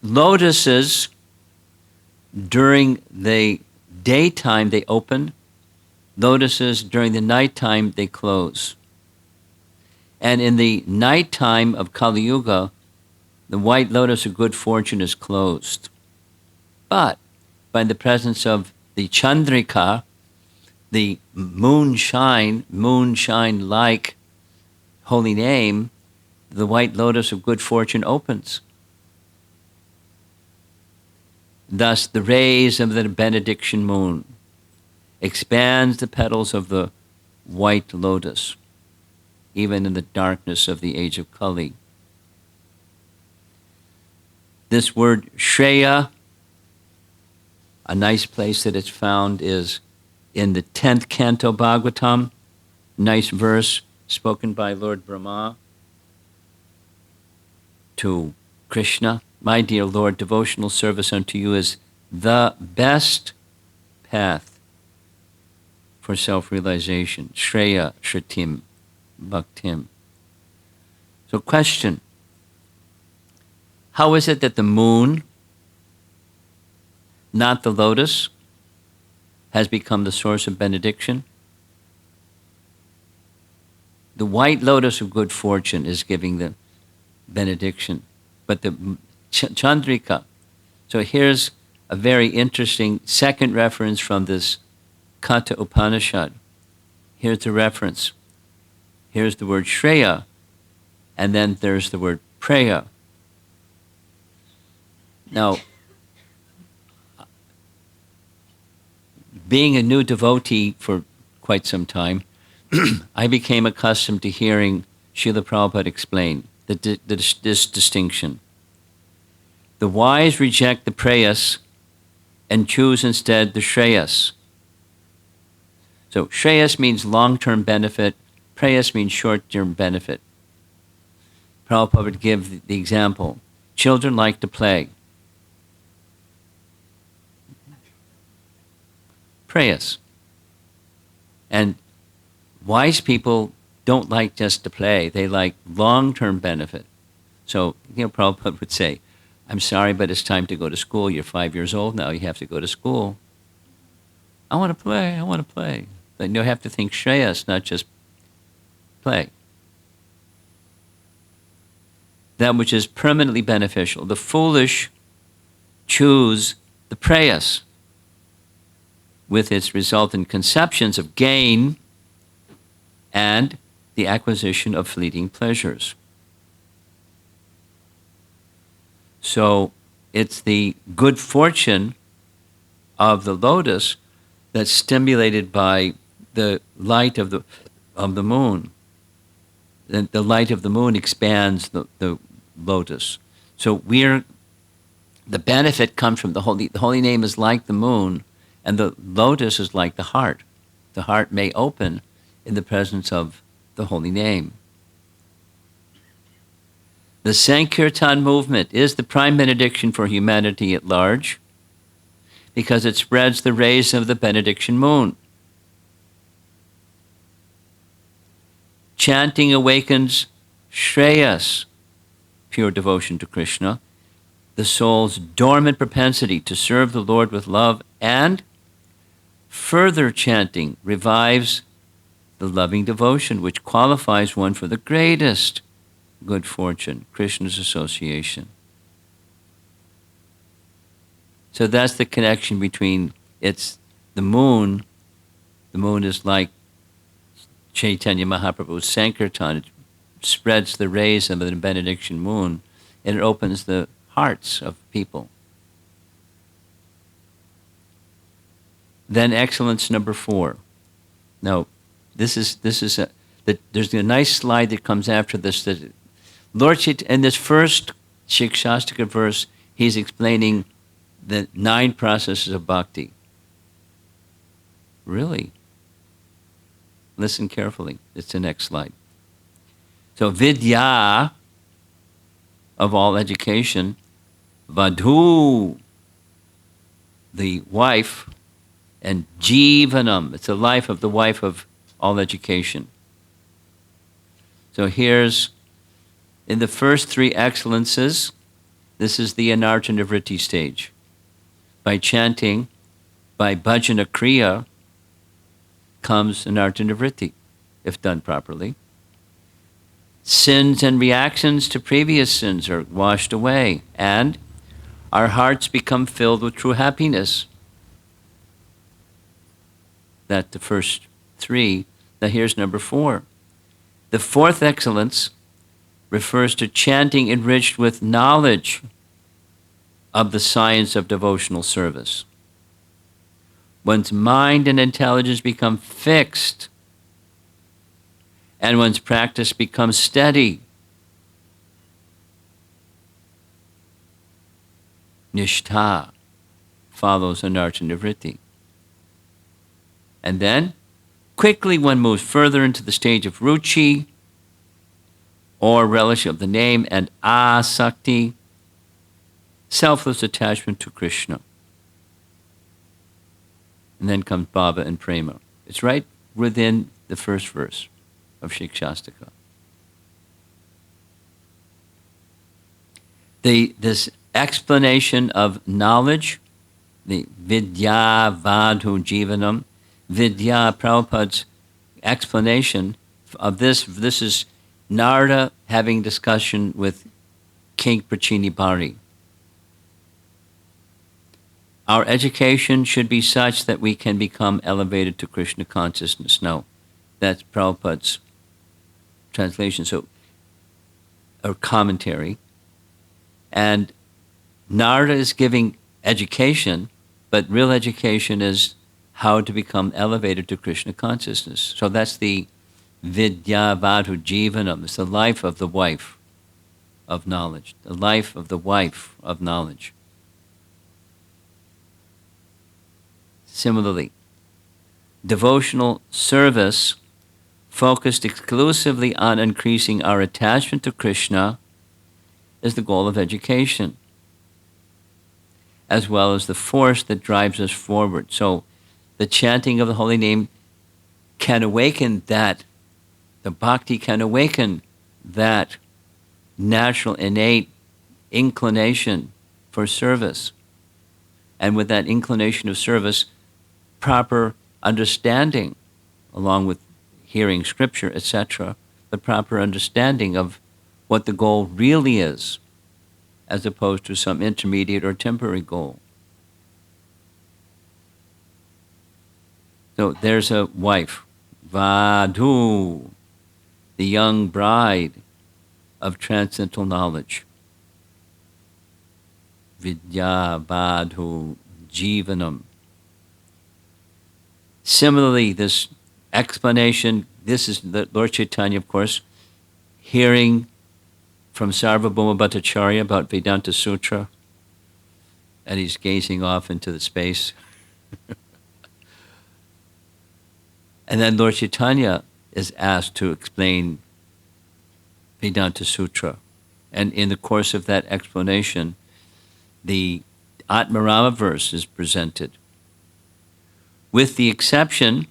Lotuses, during the daytime, they open. Lotuses, during the nighttime, they close. And in the nighttime of Kali Yuga, the white lotus of good fortune is closed. But by the presence of the Chandrika, the moonshine-like holy name, the white lotus of good fortune opens. Thus, the rays of the benediction moon expands the petals of the white lotus, even in the darkness of the age of Kali. This word Shreya, a nice place that it's found is in the 10th canto Bhagavatam, nice verse spoken by Lord Brahma to Krishna. My dear Lord, devotional service unto you is the best path for self-realization. Shreya Shritim Bhaktim. So question, how is it that the moon, not the lotus, has become the source of benediction? The white lotus of good fortune is giving the benediction, but the Chandrika. So here's a very interesting second reference from this Katha Upanishad. Here's the reference. Here's the word Shreya, and then there's the word Preya. Now, being a new devotee for quite some time, I became accustomed to hearing Srila Prabhupada explain this distinction. The wise reject the preyas and choose instead the shreyas. So shreyas means long-term benefit, preyas means short-term benefit. Prabhupada would give the example. Children like to play. Preyas. And wise people don't like just to play. They like long-term benefit. So, Prabhupada would say, I'm sorry, but it's time to go to school. You're 5 years old now. You have to go to school. I want to play. I want to play. But you have to think shreyas, not just play. That which is permanently beneficial. The foolish choose the preyas, with its resultant conceptions of gain and the acquisition of fleeting pleasures. So it's the good fortune of the lotus that's stimulated by the light of the moon. The light of the moon expands the lotus. So the benefit comes from the holy name is like the moon, and the lotus is like the heart. The heart may open in the presence of the holy name. The Sankirtan movement is the prime benediction for humanity at large because it spreads the rays of the benediction moon. Chanting awakens Shreyas, pure devotion to Krishna, the soul's dormant propensity to serve the Lord with love, and further chanting revives the loving devotion which qualifies one for the greatest good fortune, Krishna's association. So that's the connection between the moon. The moon is like Chaitanya Mahaprabhu's Sankirtan. It spreads the rays of the benediction moon, and it opens the hearts of people. Then excellence number 4. Now, there's a nice slide that comes after this. That Lord Chaitanya, in this first Shikshastika verse, he's explaining the 9 processes of bhakti. Really? Listen carefully. It's the next slide. So vidya, of all education, vadhu, the wife, and jivanam, it's the life of the wife of all education. So here's, in the first 3 excellences, this is the anartana vritti stage. By chanting, by bhajana kriya, comes anartana vritti, if done properly. Sins and reactions to previous sins are washed away, and our hearts become filled with true happiness. That's the first 3. Now here's number 4. The 4th excellence refers to chanting enriched with knowledge of the science of devotional service. One's mind and intelligence become fixed, and one's practice becomes steady. Nishtha follows anartana vritti. And then, quickly one moves further into the stage of ruchi, or relish of the name, and asakti, selfless attachment to Krishna. And then comes bhava and prema. It's right within the first verse of Shikshastika. This explanation of knowledge, the vidya vadhu jivanam, vidya, Prabhupada's explanation of this is Narada having discussion with King Prachini Bari. Our education should be such that we can become elevated to Krishna consciousness. No, that's Prabhupada's translation, or commentary. And Narada is giving education, but real education is how to become elevated to Krishna consciousness. So that's the vidya vadhu jivanam. It's the life of the wife of knowledge. The life of the wife of knowledge. Similarly, devotional service focused exclusively on increasing our attachment to Krishna is the goal of education, as well as the force that drives us forward. So the chanting of the holy name can awaken that, the bhakti can awaken that natural, innate inclination for service. And with that inclination of service, proper understanding, along with hearing scripture, etc., the proper understanding of what the goal really is, as opposed to some intermediate or temporary goal. So there's a wife, vadhu, the young bride of transcendental knowledge. Vidya vadhu jivanam. Similarly, this explanation, this is the Lord Chaitanya, of course, hearing from Sarvabhauma Bhattacharya about Vedanta Sutra, and he's gazing off into the space. And then Lord Chaitanya is asked to explain Vedanta Sutra. And in the course of that explanation, the Atmarama verse is presented. With the exception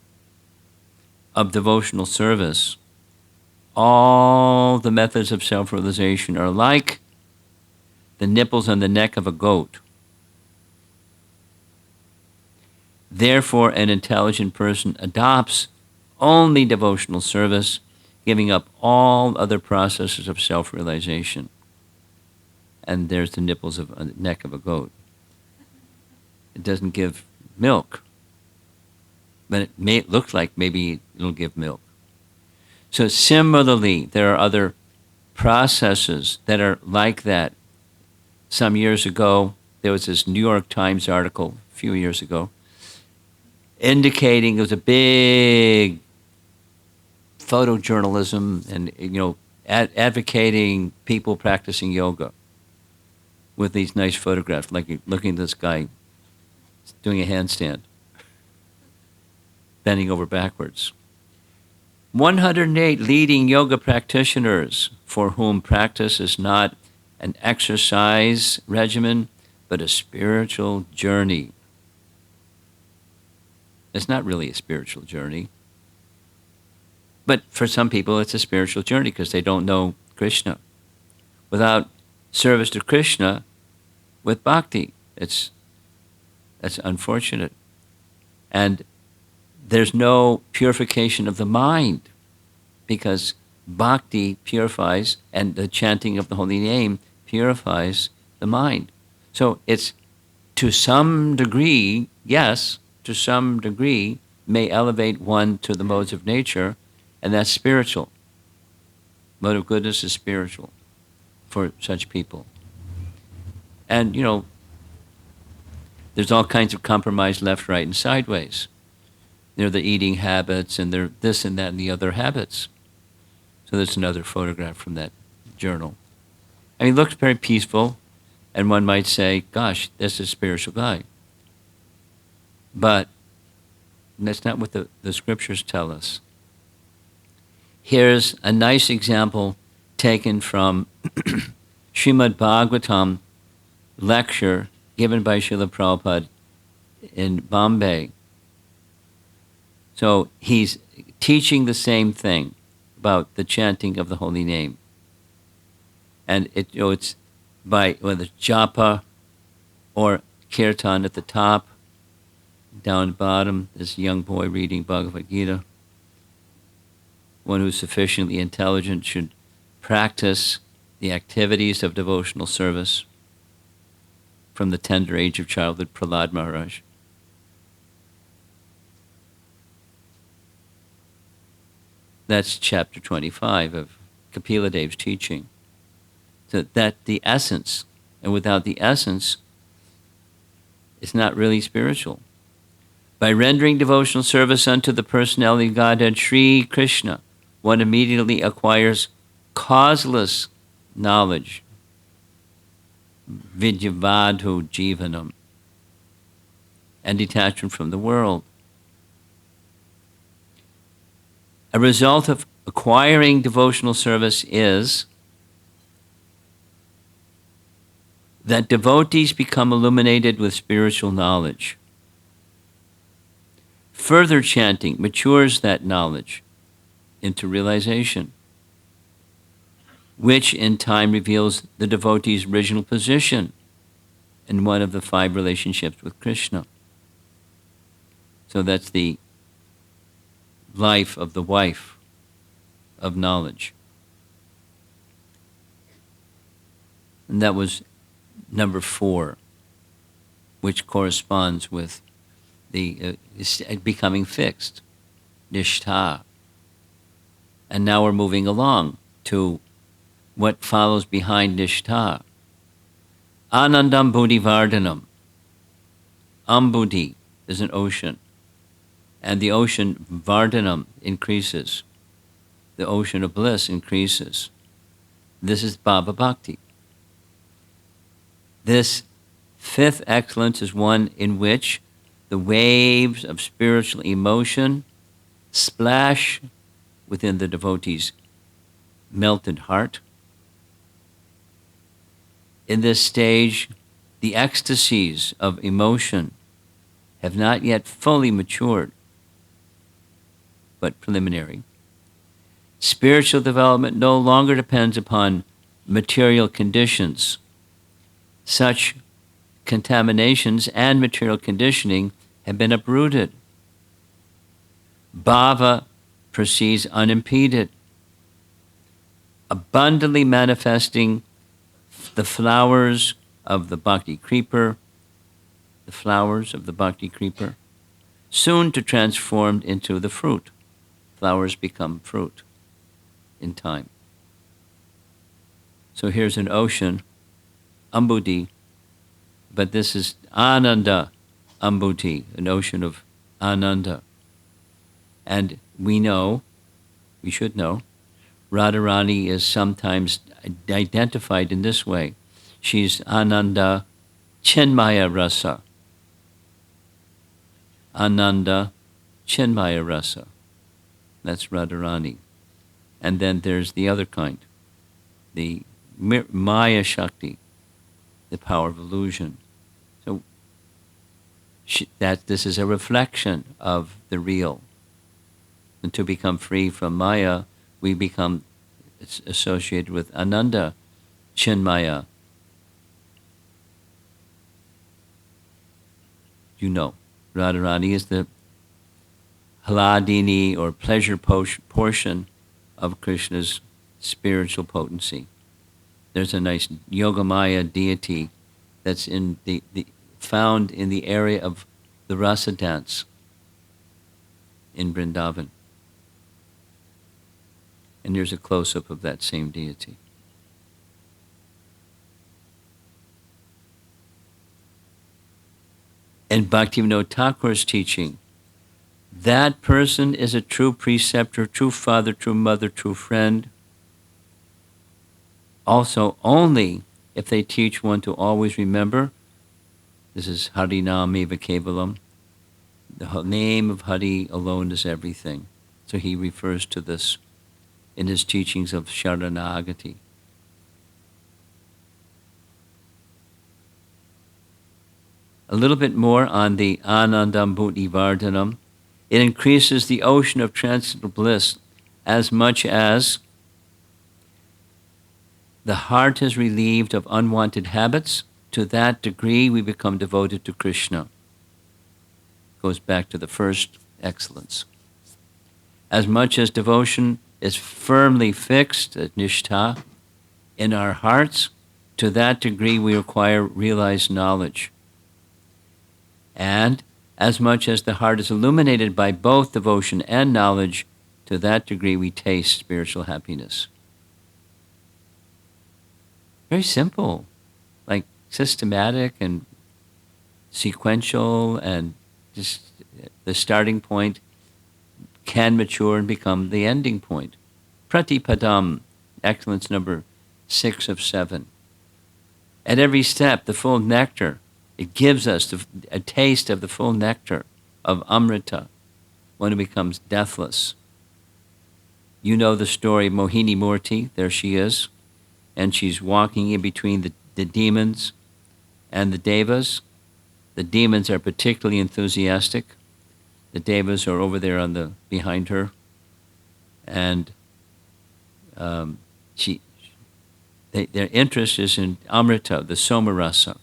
of devotional service, all the methods of self-realization are like the nipples on the neck of a goat. Therefore, an intelligent person adopts only devotional service, giving up all other processes of self-realization. And there's the nipples of the neck of a goat. It doesn't give milk, but it may look like maybe it'll give milk. So similarly, there are other processes that are like that. Some years ago, there was this New York Times article, a few years ago, indicating it was a big photojournalism and, advocating people practicing yoga with these nice photographs, like you're looking at this guy doing a handstand, bending over backwards. 108 leading yoga practitioners for whom practice is not an exercise regimen, but a spiritual journey. It's not really a spiritual journey. But for some people, it's a spiritual journey because they don't know Krishna. Without service to Krishna, with bhakti, that's unfortunate. And there's no purification of the mind because bhakti purifies, and the chanting of the holy name purifies the mind. So it's, to some degree, yes, to some degree, may elevate one to the modes of nature, and that's spiritual. Mode of goodness is spiritual for such people. And, there's all kinds of compromise left, right, and sideways. There are the eating habits, and there are this and that and the other habits. So there's another photograph from that journal. I mean, he looks very peaceful, and one might say, gosh, this is a spiritual guy. But that's not what the scriptures tell us. Here's a nice example taken from Srimad Bhagavatam lecture given by Srila Prabhupada in Bombay. So he's teaching the same thing about the chanting of the holy name. And it's by whether japa or kirtan at the top, down the bottom, this young boy reading Bhagavad Gita. One who's sufficiently intelligent should practice the activities of devotional service from the tender age of childhood, Prahlad Maharaj. That's chapter 25 of Kapila Dev's teaching. So that the essence, and without the essence, it's not really spiritual. By rendering devotional service unto the personality of Godhead, Sri Krishna, one immediately acquires causeless knowledge, vidyavadhu jivanam, and detachment from the world. A result of acquiring devotional service is that devotees become illuminated with spiritual knowledge. Further chanting matures that knowledge into realization, which in time reveals the devotee's original position in one of the 5 relationships with Krishna. So that's the life of the wife of knowledge. And that was number 4, which corresponds with the becoming fixed, nishtha. And now we're moving along to what follows behind nishtha. Anandam buddhi vardhanam. Ambudhi is an ocean, and the ocean vardhanam increases. The ocean of bliss increases. This is Bhava Bhakti. This fifth excellence is one in which the waves of spiritual emotion splash within the devotee's melted heart. In this stage, the ecstasies of emotion have not yet fully matured, but preliminary. Spiritual development no longer depends upon material conditions. Such contaminations and material conditioning have been uprooted. Bhava proceeds unimpeded, abundantly manifesting the flowers of the bhakti creeper, soon to transform into the fruit. Flowers become fruit in time. So here's an ocean, Ambudi, but this is Ananda Ambudi, an ocean of Ananda. And we should know, Radharani is sometimes identified in this way. She's Ananda Chinmaya Rasa. Ananda Chinmaya Rasa. That's Radharani. And then there's the other kind, the Maya Shakti, the power of illusion. So this is a reflection of the real. And to become free from Maya, we become associated with Ananda Chinmaya. You know, Radharani is the Hladini or pleasure portion of Krishna's spiritual potency. There's a nice Yogamaya deity that's in found in the area of the rasa dance in Vrindavan. And here's a close-up of that same deity. In Bhaktivinoda Thakur's teaching, that person is a true preceptor, true father, true mother, true friend. Also, only if they teach one to always remember, this is Harinam Eva Kevalam, the name of Hari alone is everything. So he refers to this in his teachings of Sharanagati. A little bit more on the Anandam Bhuti Vardhanam. It increases the ocean of transcendental bliss as much as the heart is relieved of unwanted habits. To that degree, we become devoted to Krishna. Goes back to the first excellence. As much as devotion is firmly fixed at nishtha in our hearts, to that degree we acquire realized knowledge. And as much as the heart is illuminated by both devotion and knowledge, to that degree we taste spiritual happiness. Very simple, like systematic and sequential, and just the starting point can mature and become the ending point. Pratipadam, excellence number 6 of 7. At every step, the full nectar, it gives us a taste of the full nectar of Amrita when it becomes deathless. You know the story of Mohini Murti, there she is, and she's walking in between the demons and the devas. The demons are particularly enthusiastic. The devas are over there behind her, and their interest is in Amrita, the Somarasa.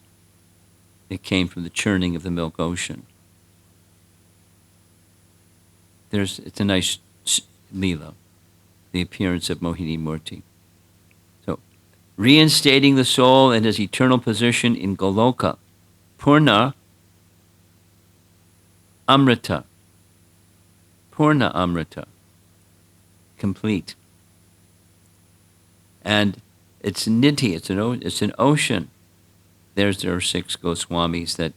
It came from the churning of the milk ocean. It's a nice lila, the appearance of Mohini Murti. So, reinstating the soul in his eternal position in Goloka, Purna Amrita. Purna Amrita. Complete. And it's nidhi, it's an ocean. There are 6 Goswamis that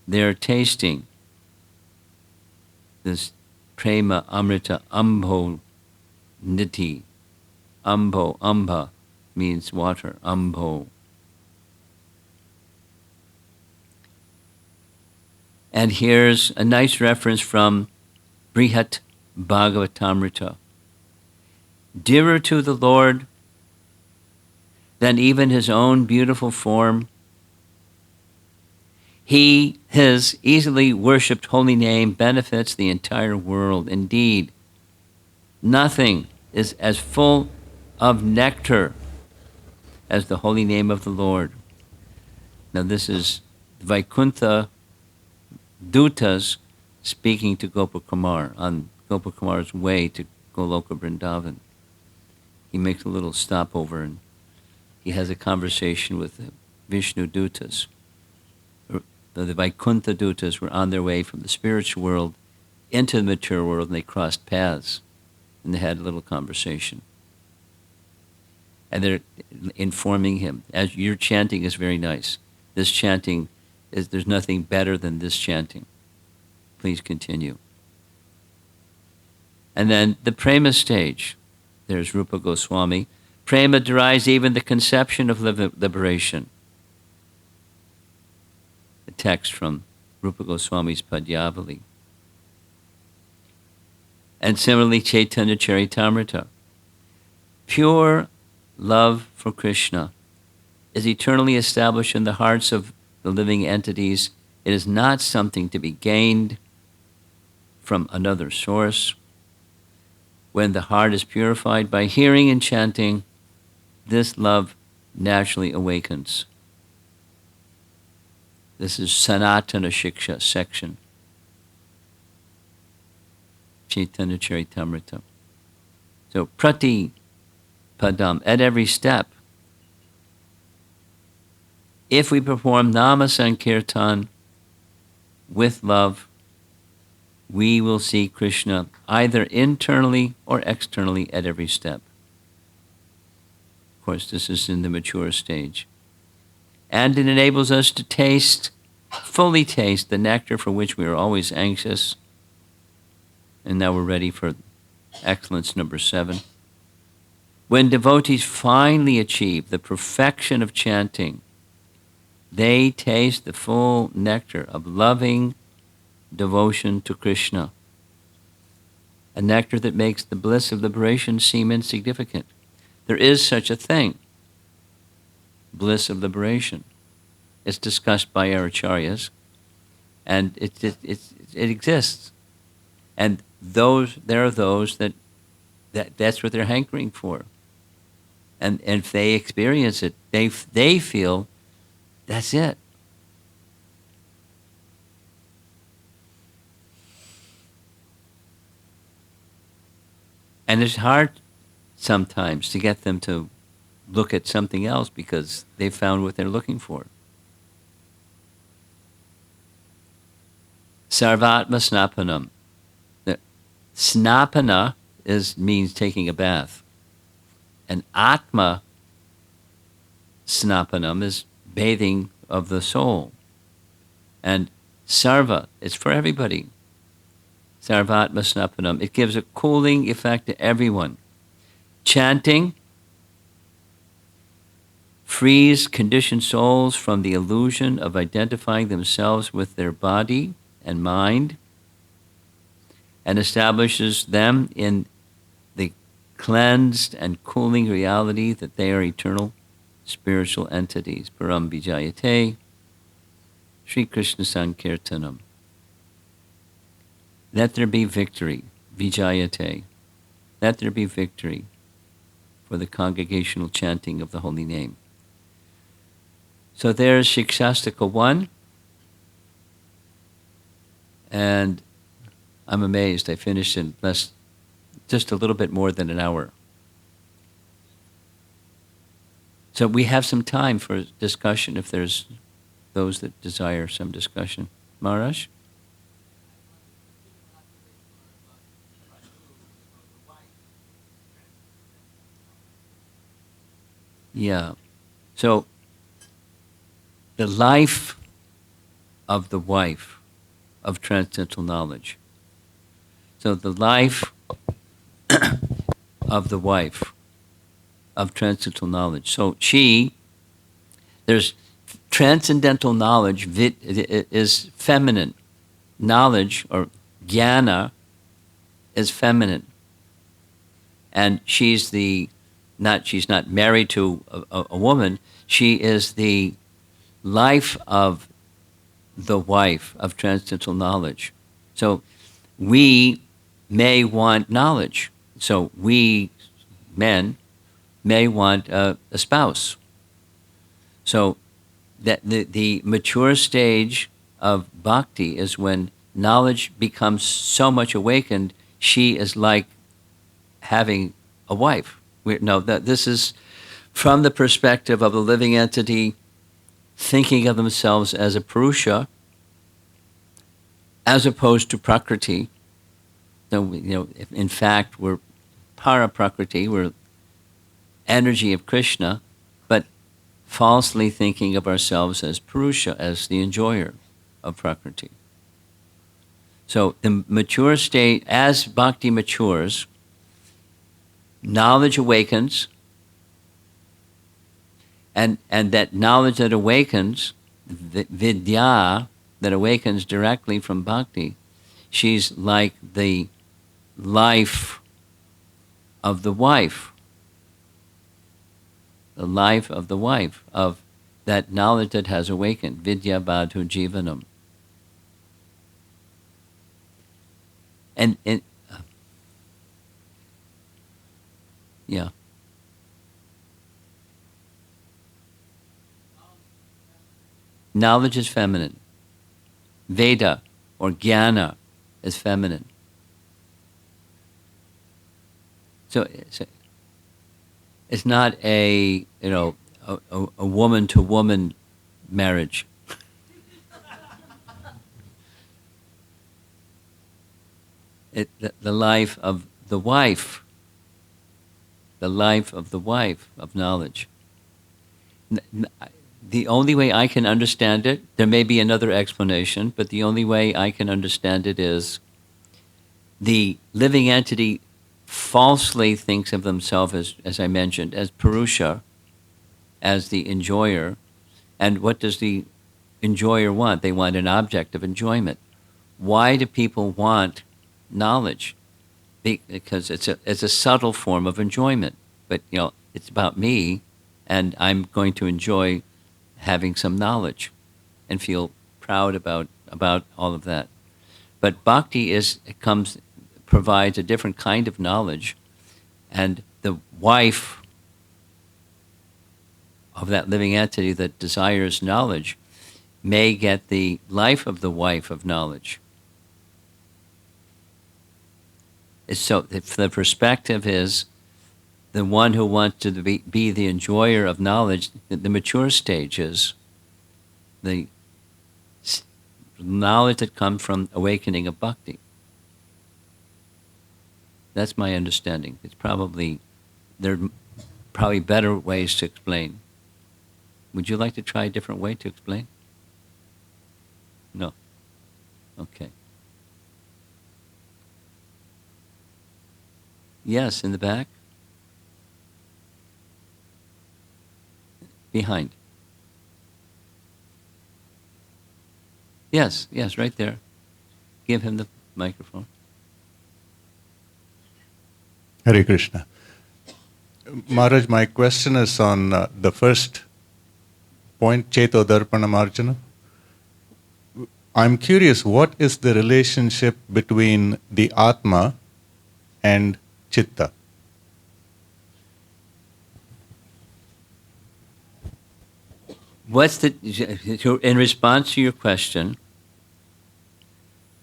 they're tasting this prema amrita, ambho nidhi, ambho, amba, means water, Ambo. And here's a nice reference from Brihat Bhagavatamrita. Dearer to the Lord than even his own beautiful form, his easily worshipped holy name benefits the entire world. Indeed, nothing is as full of nectar as the holy name of the Lord. Now this is Vaikuntha Dutas speaking to Gopakumar on Gopakumar's way to Goloka Vrindavan. He makes a little stopover and he has a conversation with the Vishnu Dutas. The Vaikuntha Dutas were on their way from the spiritual world into the mature world, and they crossed paths, and they had a little conversation. And they're informing him, as your chanting is very nice. This chanting there's nothing better than this chanting. Please continue. And then the prema stage. There's Rupa Goswami. Prema derives even the conception of liberation. A text from Rupa Goswami's Padyavali. And similarly, Chaitanya Charitamrita. Pure love for Krishna is eternally established in the hearts of the living entities. It is not something to be gained from another source. When the heart is purified by hearing and chanting, this love naturally awakens. This is Sanatana Shiksha section. Chaitanya Charitamrita. So, Prati Padam, at every step, if we perform Nama Sankirtan with love, we will see Krishna either internally or externally at every step. Of course, this is in the mature stage. And it enables us to taste, fully taste, the nectar for which we are always anxious. And now we're ready for excellence number 7. When devotees finally achieve the perfection of chanting, they taste the full nectar of loving devotion to Krishna, a nectar that makes the bliss of liberation seem insignificant. There is such a thing, bliss of liberation. It's discussed by our acharyas, and it exists. And there are those that's what they're hankering for. And if they experience it, they feel that's it. And it's hard sometimes to get them to look at something else because they've found what they're looking for. Sarvatma Snapanam. The snapana means taking a bath. And Atma Snapanam is bathing of the soul. And Sarva, it's for everybody. Sarvatma Snapanam. It gives a cooling effect to everyone. Chanting frees conditioned souls from the illusion of identifying themselves with their body and mind, and establishes them in the cleansed and cooling reality that they are eternal spiritual entities. Param Vijayate, Sri Krishna Sankirtanam. Let there be victory, Vijayate. Let there be victory for the congregational chanting of the holy name. So there's Shikshastika 1. And I'm amazed. I finished in just a little bit more than an hour. So we have some time for discussion if there's those that desire some discussion. Maharaj? Yeah. So the life of the wife of transcendental knowledge. So the life of the wife of transcendental knowledge. So there's transcendental knowledge is feminine. Knowledge or jnana is feminine. And she's not married to a woman. She is the life of the wife of transcendental knowledge. So we may want knowledge. So we men may want a spouse. So that the mature stage of bhakti is when knowledge becomes so much awakened, she is like having a wife. This is from the perspective of the living entity thinking of themselves as a Purusha as opposed to Prakriti. So, in fact, we're para Prakriti, we're energy of Krishna, but falsely thinking of ourselves as Purusha, as the enjoyer of Prakriti. So the mature state, as bhakti matures, knowledge awakens, and that knowledge that awakens, vidya, that awakens directly from bhakti, she's like the life of the wife. The life of the wife, of that knowledge that has awakened, vidya badhu jivanam. And yeah. Knowledge is feminine. Veda or jnana is feminine. So it's not a woman to woman marriage. The life of the wife. The life of the wife of knowledge. The only way I can understand it, there may be another explanation, but the only way I can understand it is the living entity falsely thinks of themselves as I mentioned, as Purusha, as the enjoyer. And what does the enjoyer want? They want an object of enjoyment. Why do people want knowledge? Because it's a subtle form of enjoyment. But it's about me, and I'm going to enjoy having some knowledge and feel proud about all of that. But bhakti provides a different kind of knowledge, and the wife of that living entity that desires knowledge may get the life of the wife of knowledge. So if the perspective is the one who wants to be the enjoyer of knowledge, the mature stage is the knowledge that comes from awakening of bhakti. That's my understanding. There are probably better ways to explain. Would you like to try a different way to explain? No. Okay. Yes, in the back. Behind. Yes, right there. Give him the microphone. Hare Krishna. Maharaj, my question is on the first point, Cheto Darpanam Arjuna. I'm curious, what is the relationship between the Atma and Chitta? In response to your question,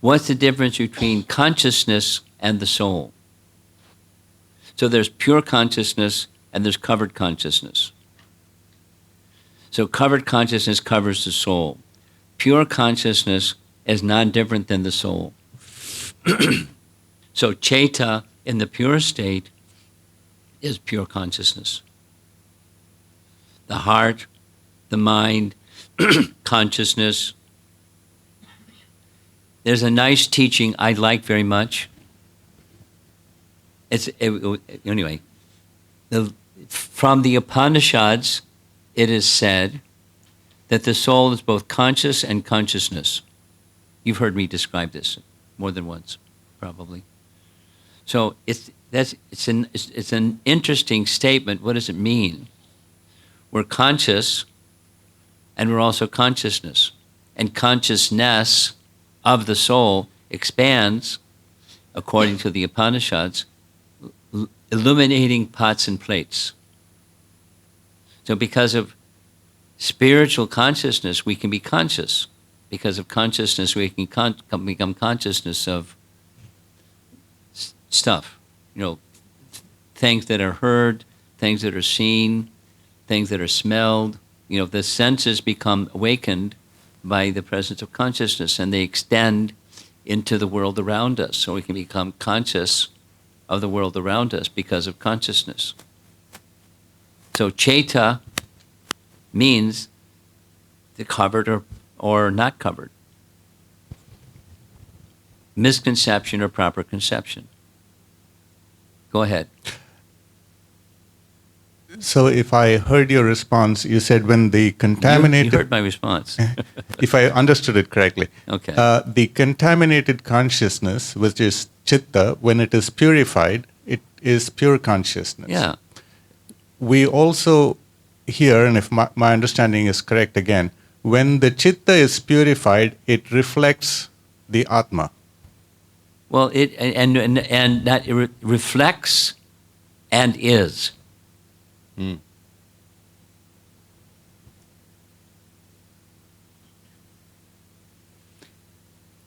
what's the difference between consciousness and the soul? So there's pure consciousness and there's covered consciousness. So covered consciousness covers the soul. Pure consciousness is non-different than the soul. So Cheta in the pure state is pure consciousness. The heart, the mind, consciousness. There's a nice teaching I like very much. Anyway, from the Upanishads, it is said that the soul is both conscious and consciousness. You've heard me describe this more than once, probably. So it's an interesting statement. What does it mean? We're conscious, and we're also consciousness. And consciousness of the soul expands, according to the Upanishads, illuminating pots and plates. So because of spiritual consciousness, we can be conscious. Because of consciousness, we can become consciousness of stuff. Things that are heard, things that are seen, things that are smelled. The senses become awakened by the presence of consciousness, and they extend into the world around us. So we can become conscious of the world around us because of consciousness. So Chaita means the covered or not covered. Misconception or proper conception. Go ahead. So if I heard your response, you said when the contaminated... You heard my response. If I understood it correctly. Okay. The contaminated consciousness, which is chitta, when it is purified, it is pure consciousness. Yeah. We also hear, and if my understanding is correct again, when the chitta is purified, it reflects the Atma. Well, and that it reflects and is. Mm.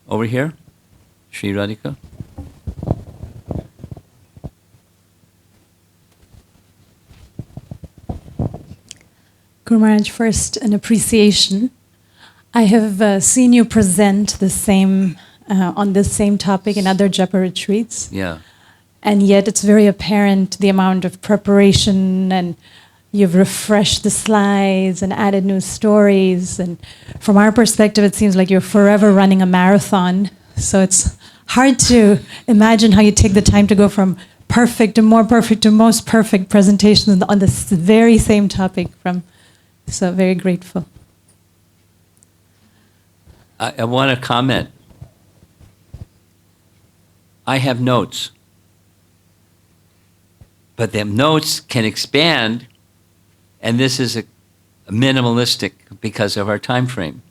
Over here, Sri Radhika. Guru Maharaj, first an appreciation. I have seen you present the same on this same topic in other japa retreats. Yeah. And yet it's very apparent the amount of preparation, and you've refreshed the slides and added new stories. And from our perspective, it seems like you're forever running a marathon. So it's hard to imagine how you take the time to go from perfect to more perfect to most perfect presentations on this very same topic. So very grateful. I want to comment. I have notes. But the notes can expand, and this is a minimalistic because of our time frame.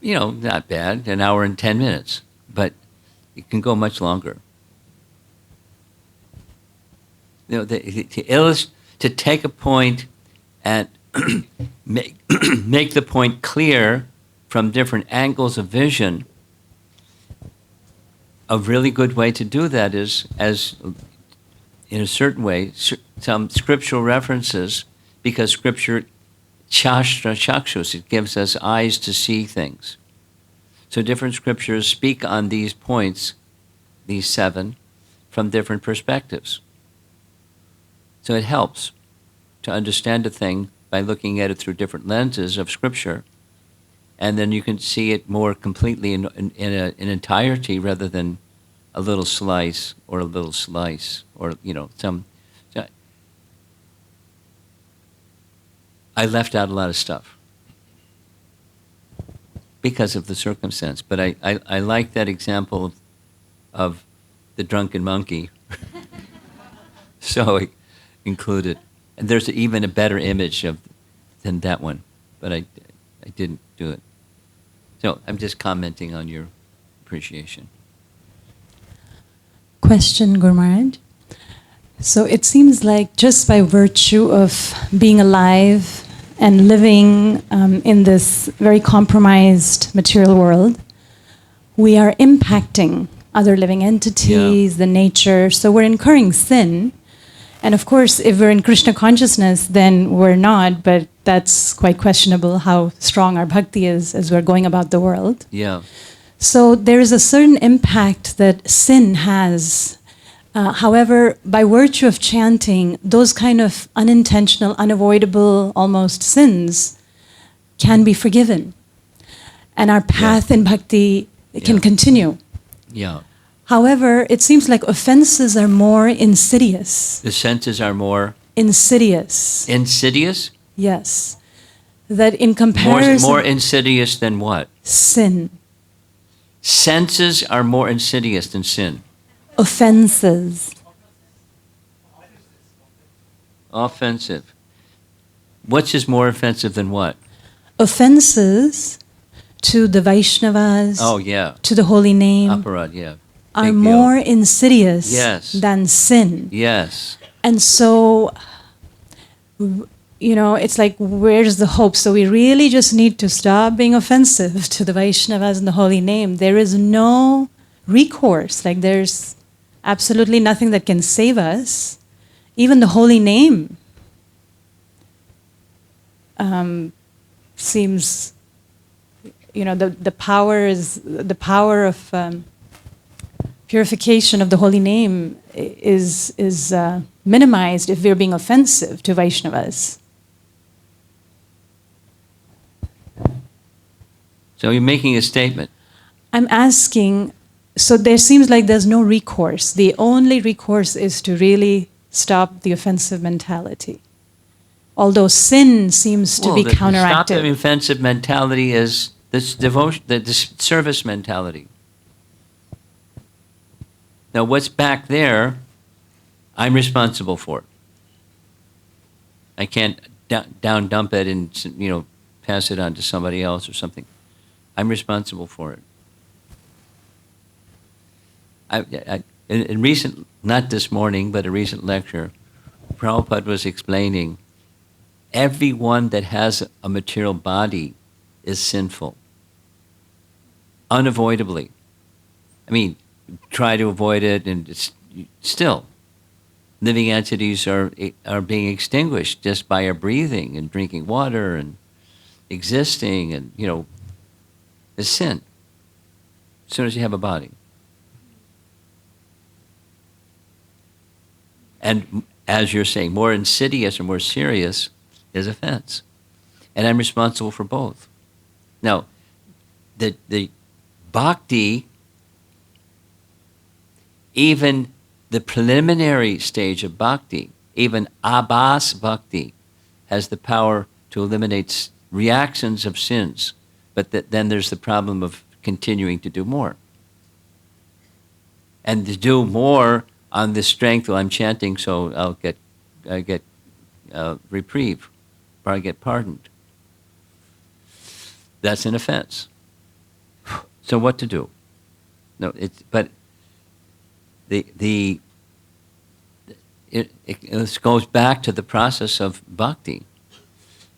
Not bad, an hour and 10 minutes, but it can go much longer. To take a point and make the point clear from different angles of vision. A really good way to do that is, as in a certain way, some scriptural references, because scripture, shastra chakshus, it gives us eyes to see things. So different scriptures speak on these points, these 7, from different perspectives. So it helps to understand a thing by looking at it through different lenses of scripture. And then you can see it more completely in entirety rather than a little slice or some. I left out a lot of stuff because of the circumstance. But I like that example of the drunken monkey. So I included. And there's even a better image than that one. But I didn't do it. So I'm just commenting on your appreciation. Question, Guru Maharaj. So it seems like just by virtue of being alive and living in this very compromised material world, we are impacting other living entities, the nature. So we're incurring sin. And of course, if we're in Krishna consciousness, then we're not, but that's quite questionable how strong our bhakti is as we're going about the world. Yeah. So there is a certain impact that sin has. However, by virtue of chanting, those kind of unintentional, unavoidable, almost sins can be forgiven. And our path in bhakti can continue. Yeah. However, it seems like offenses are more insidious. The senses are more Insidious. insidious? Yes. That in comparison, More insidious than what? sin. Senses are more insidious than sin. Offenses. Offensive. Which is more offensive than what? Offenses to the Vaishnavas, Oh, yeah. to the holy name, Aparad, yeah. are Big deal. more insidious Yes. than sin. Yes. And so, it's like, where's the hope? So we really just need to stop being offensive to the Vaishnavas and the holy name. There is no recourse. Like, there's absolutely nothing that can save us. Even the holy name seems, the power of purification of the holy name is minimized if we're being offensive to Vaishnavas. So you're making a statement. I'm asking, so there seems like there's no recourse. The only recourse is to really stop the offensive mentality. Although sin seems to be Stop the counteracted. offensive mentality is this devotion, this service mentality. Now, what's back there, I'm responsible for. I can't down dump it and pass it on to somebody else or something. I'm responsible for it. In recent, not this morning, but a recent lecture, Prabhupada was explaining everyone that has a material body is sinful. Unavoidably. I mean, try to avoid it, and it's still, living entities are being extinguished just by our breathing and drinking water and existing, and it's sin. As soon as you have a body. And as you're saying, more insidious or more serious is offense. And I'm responsible for both. Now, the bhakti, even the preliminary stage of bhakti, even abhas bhakti, has the power to eliminate reactions of sins. But then there's the problem of continuing to do more. And to do more on the strength, well, I'm chanting, so I get reprieve, or I get pardoned. That's an offense. So what to do? No, it goes back to the process of bhakti.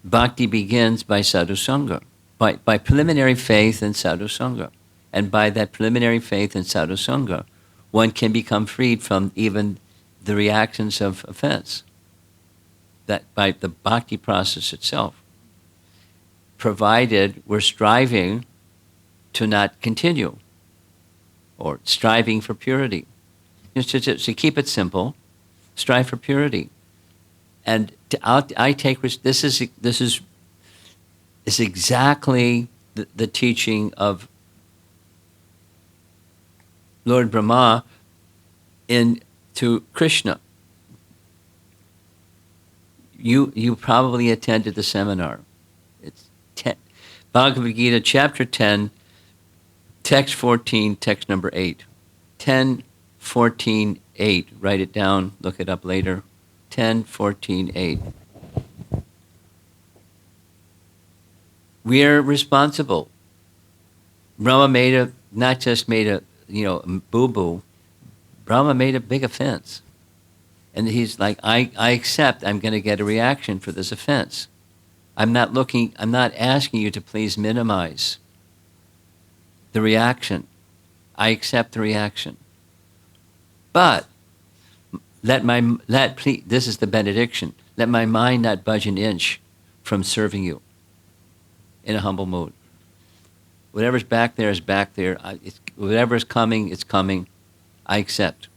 Bhakti begins by sadhu sangha, by preliminary faith in sadhu sangha. And by that preliminary faith in sadhu sangha, one can become freed from even the reactions of offense. That by the bhakti process itself, provided we're striving to not continue, or striving for purity. To keep it simple, strive for purity. And I take this is exactly the teaching of Lord Brahma to Krishna. You probably attended the seminar. It's Bhagavad Gita, chapter 10, text 14, text number 8. 10, 14, 8. Write it down, look it up later. 10, 14, 8. We're responsible. Brahma not just made a boo-boo. Brahma made a big offense. And he's like, I accept I'm going to get a reaction for this offense. I'm not asking you to please minimize the reaction. I accept the reaction. But this is the benediction. Let my mind not budge an inch from serving you in a humble mood. Whatever's back there is back there. Whatever's coming, it's coming. I accept.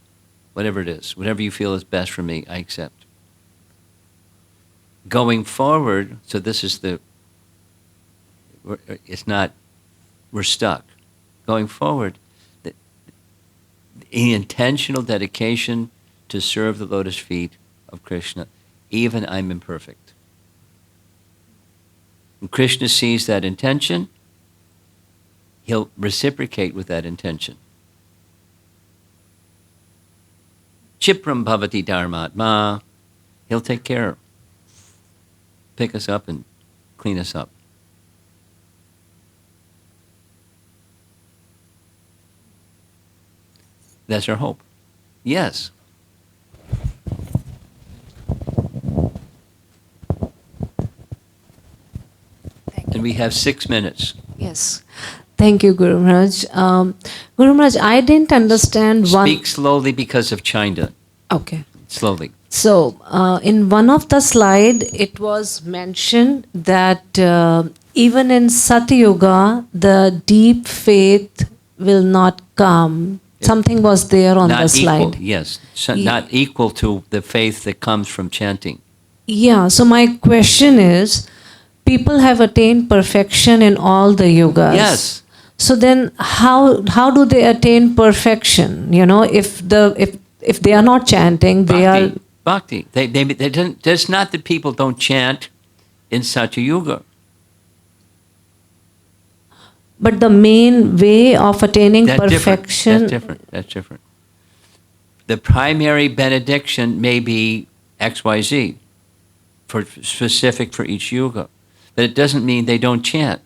Whatever it is. Whatever you feel is best for me, I accept. Going forward, so this is we're stuck. Going forward, intentional dedication to serve the lotus feet of Krishna. Even I'm imperfect. When Krishna sees that intention, he'll reciprocate with that intention. Chipram bhavati dharmatma. He'll take care, pick us up and clean us up. That's our hope. Yes. And we have 6 minutes. Yes. Thank you, Guru Maharaj. Guru Maharaj, I didn't understand one... Speak slowly because of China. Okay. Slowly. So, in one of the slide, it was mentioned that even in Satyuga, the deep faith will not come. Something was there on the slide. Equal, yes. So not equal to the faith that comes from chanting. Yeah. So my question is, people have attained perfection in all the yugas. Yes. So then, how do they attain perfection? You know, if they are not chanting, they are bhakti. They don't, it's not that people don't chant in Satyuga. But the main way of attaining That's perfection... That's different. The primary benediction may be XYZ, specific for each yuga. But it doesn't mean they don't chant.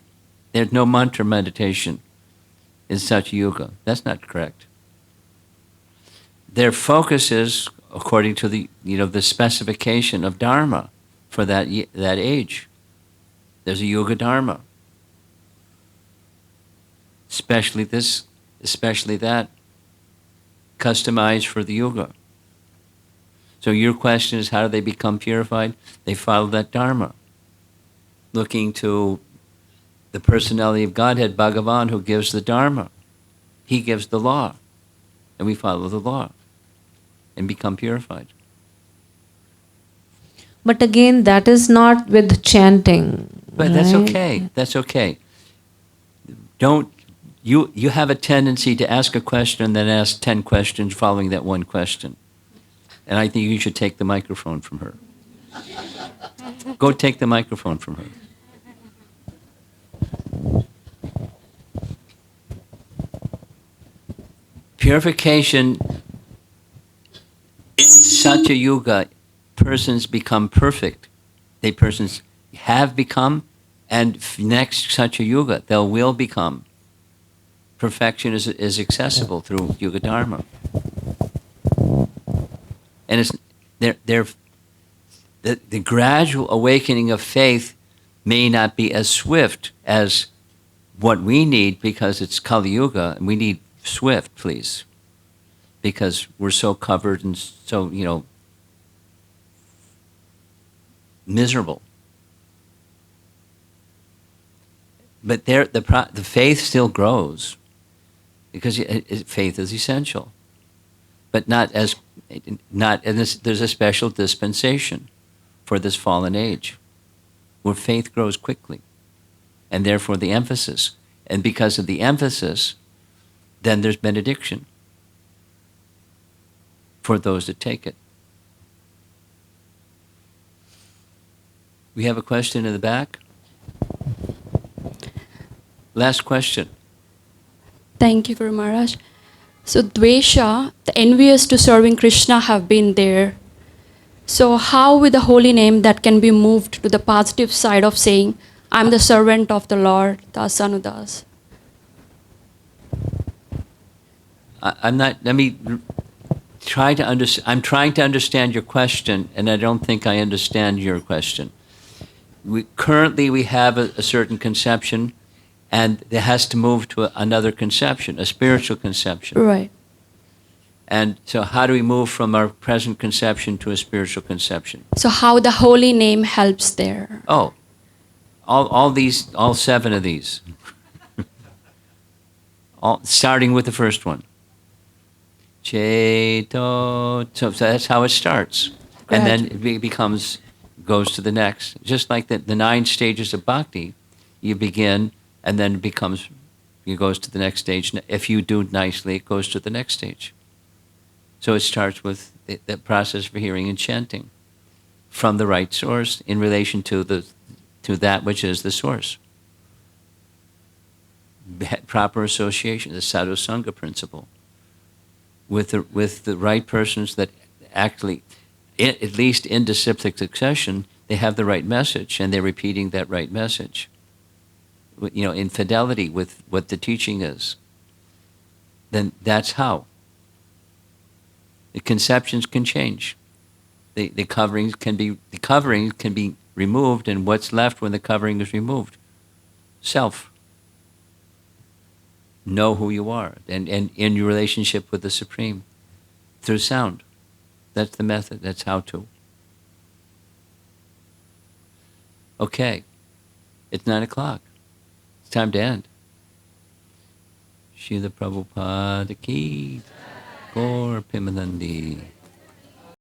There's no mantra meditation in such yuga. That's not correct. Their focus is according to the specification of dharma for that age. There's a yuga dharma. Especially that, customized for the yuga. So your question is, how do they become purified? They follow that dharma, looking to the personality of Godhead, Bhagavan, who gives the dharma. He gives the law, and we follow the law and become purified. But again, that is not with chanting. But that's okay. That's okay. You have a tendency to ask a question and then ask 10 questions following that one question. And I think you should take the microphone from her. Go take the microphone from her. Purification, in such a yuga, persons become perfect. Persons have become, and next such a yuga, they will become. Perfection is accessible through Yuga Dharma. And it's the gradual awakening of faith may not be as swift as what we need because it's Kali Yuga, and we need swift, please, because we're so covered and so, miserable. But the faith still grows. Because faith is essential, but there's a special dispensation for this fallen age, where faith grows quickly, and therefore the emphasis, and because of the emphasis, then there's benediction for those that take it. We have a question in the back. Last question. Thank you, Guru Maharaj. So Dvesha, the envious to serving Krishna have been there. So how with the holy name that can be moved to the positive side of saying, I'm the servant of the Lord, Dasanudas? Let me try to understand. I'm trying to understand your question, and I don't think I understand your question. Currently we have a certain conception, and it has to move to another conception, a spiritual conception. Right. And so how do we move from our present conception to a spiritual conception? So how the holy name helps there? Oh, all 7 of these. Starting with the first one. Cheto. So that's how it starts. And then it goes to the next. Just like the 9 stages of bhakti, you begin, and then it goes to the next stage. If you do nicely, it goes to the next stage. So it starts with the process for hearing and chanting from the right source in relation to that which is the source. Proper association, the sadhu sangha principle, with the right persons that actually, at least in disciplic succession, they have the right message and they're repeating that right message. In fidelity with what the teaching is. Then that's how. The conceptions can change. The coverings can be removed, and what's left when the covering is removed? Self. Know who you are, and in your relationship with the Supreme through sound. That's the method. That's how to. Okay, it's 9:00. It's time to end. Srila Prabhupada ki Gaur Pimanandi.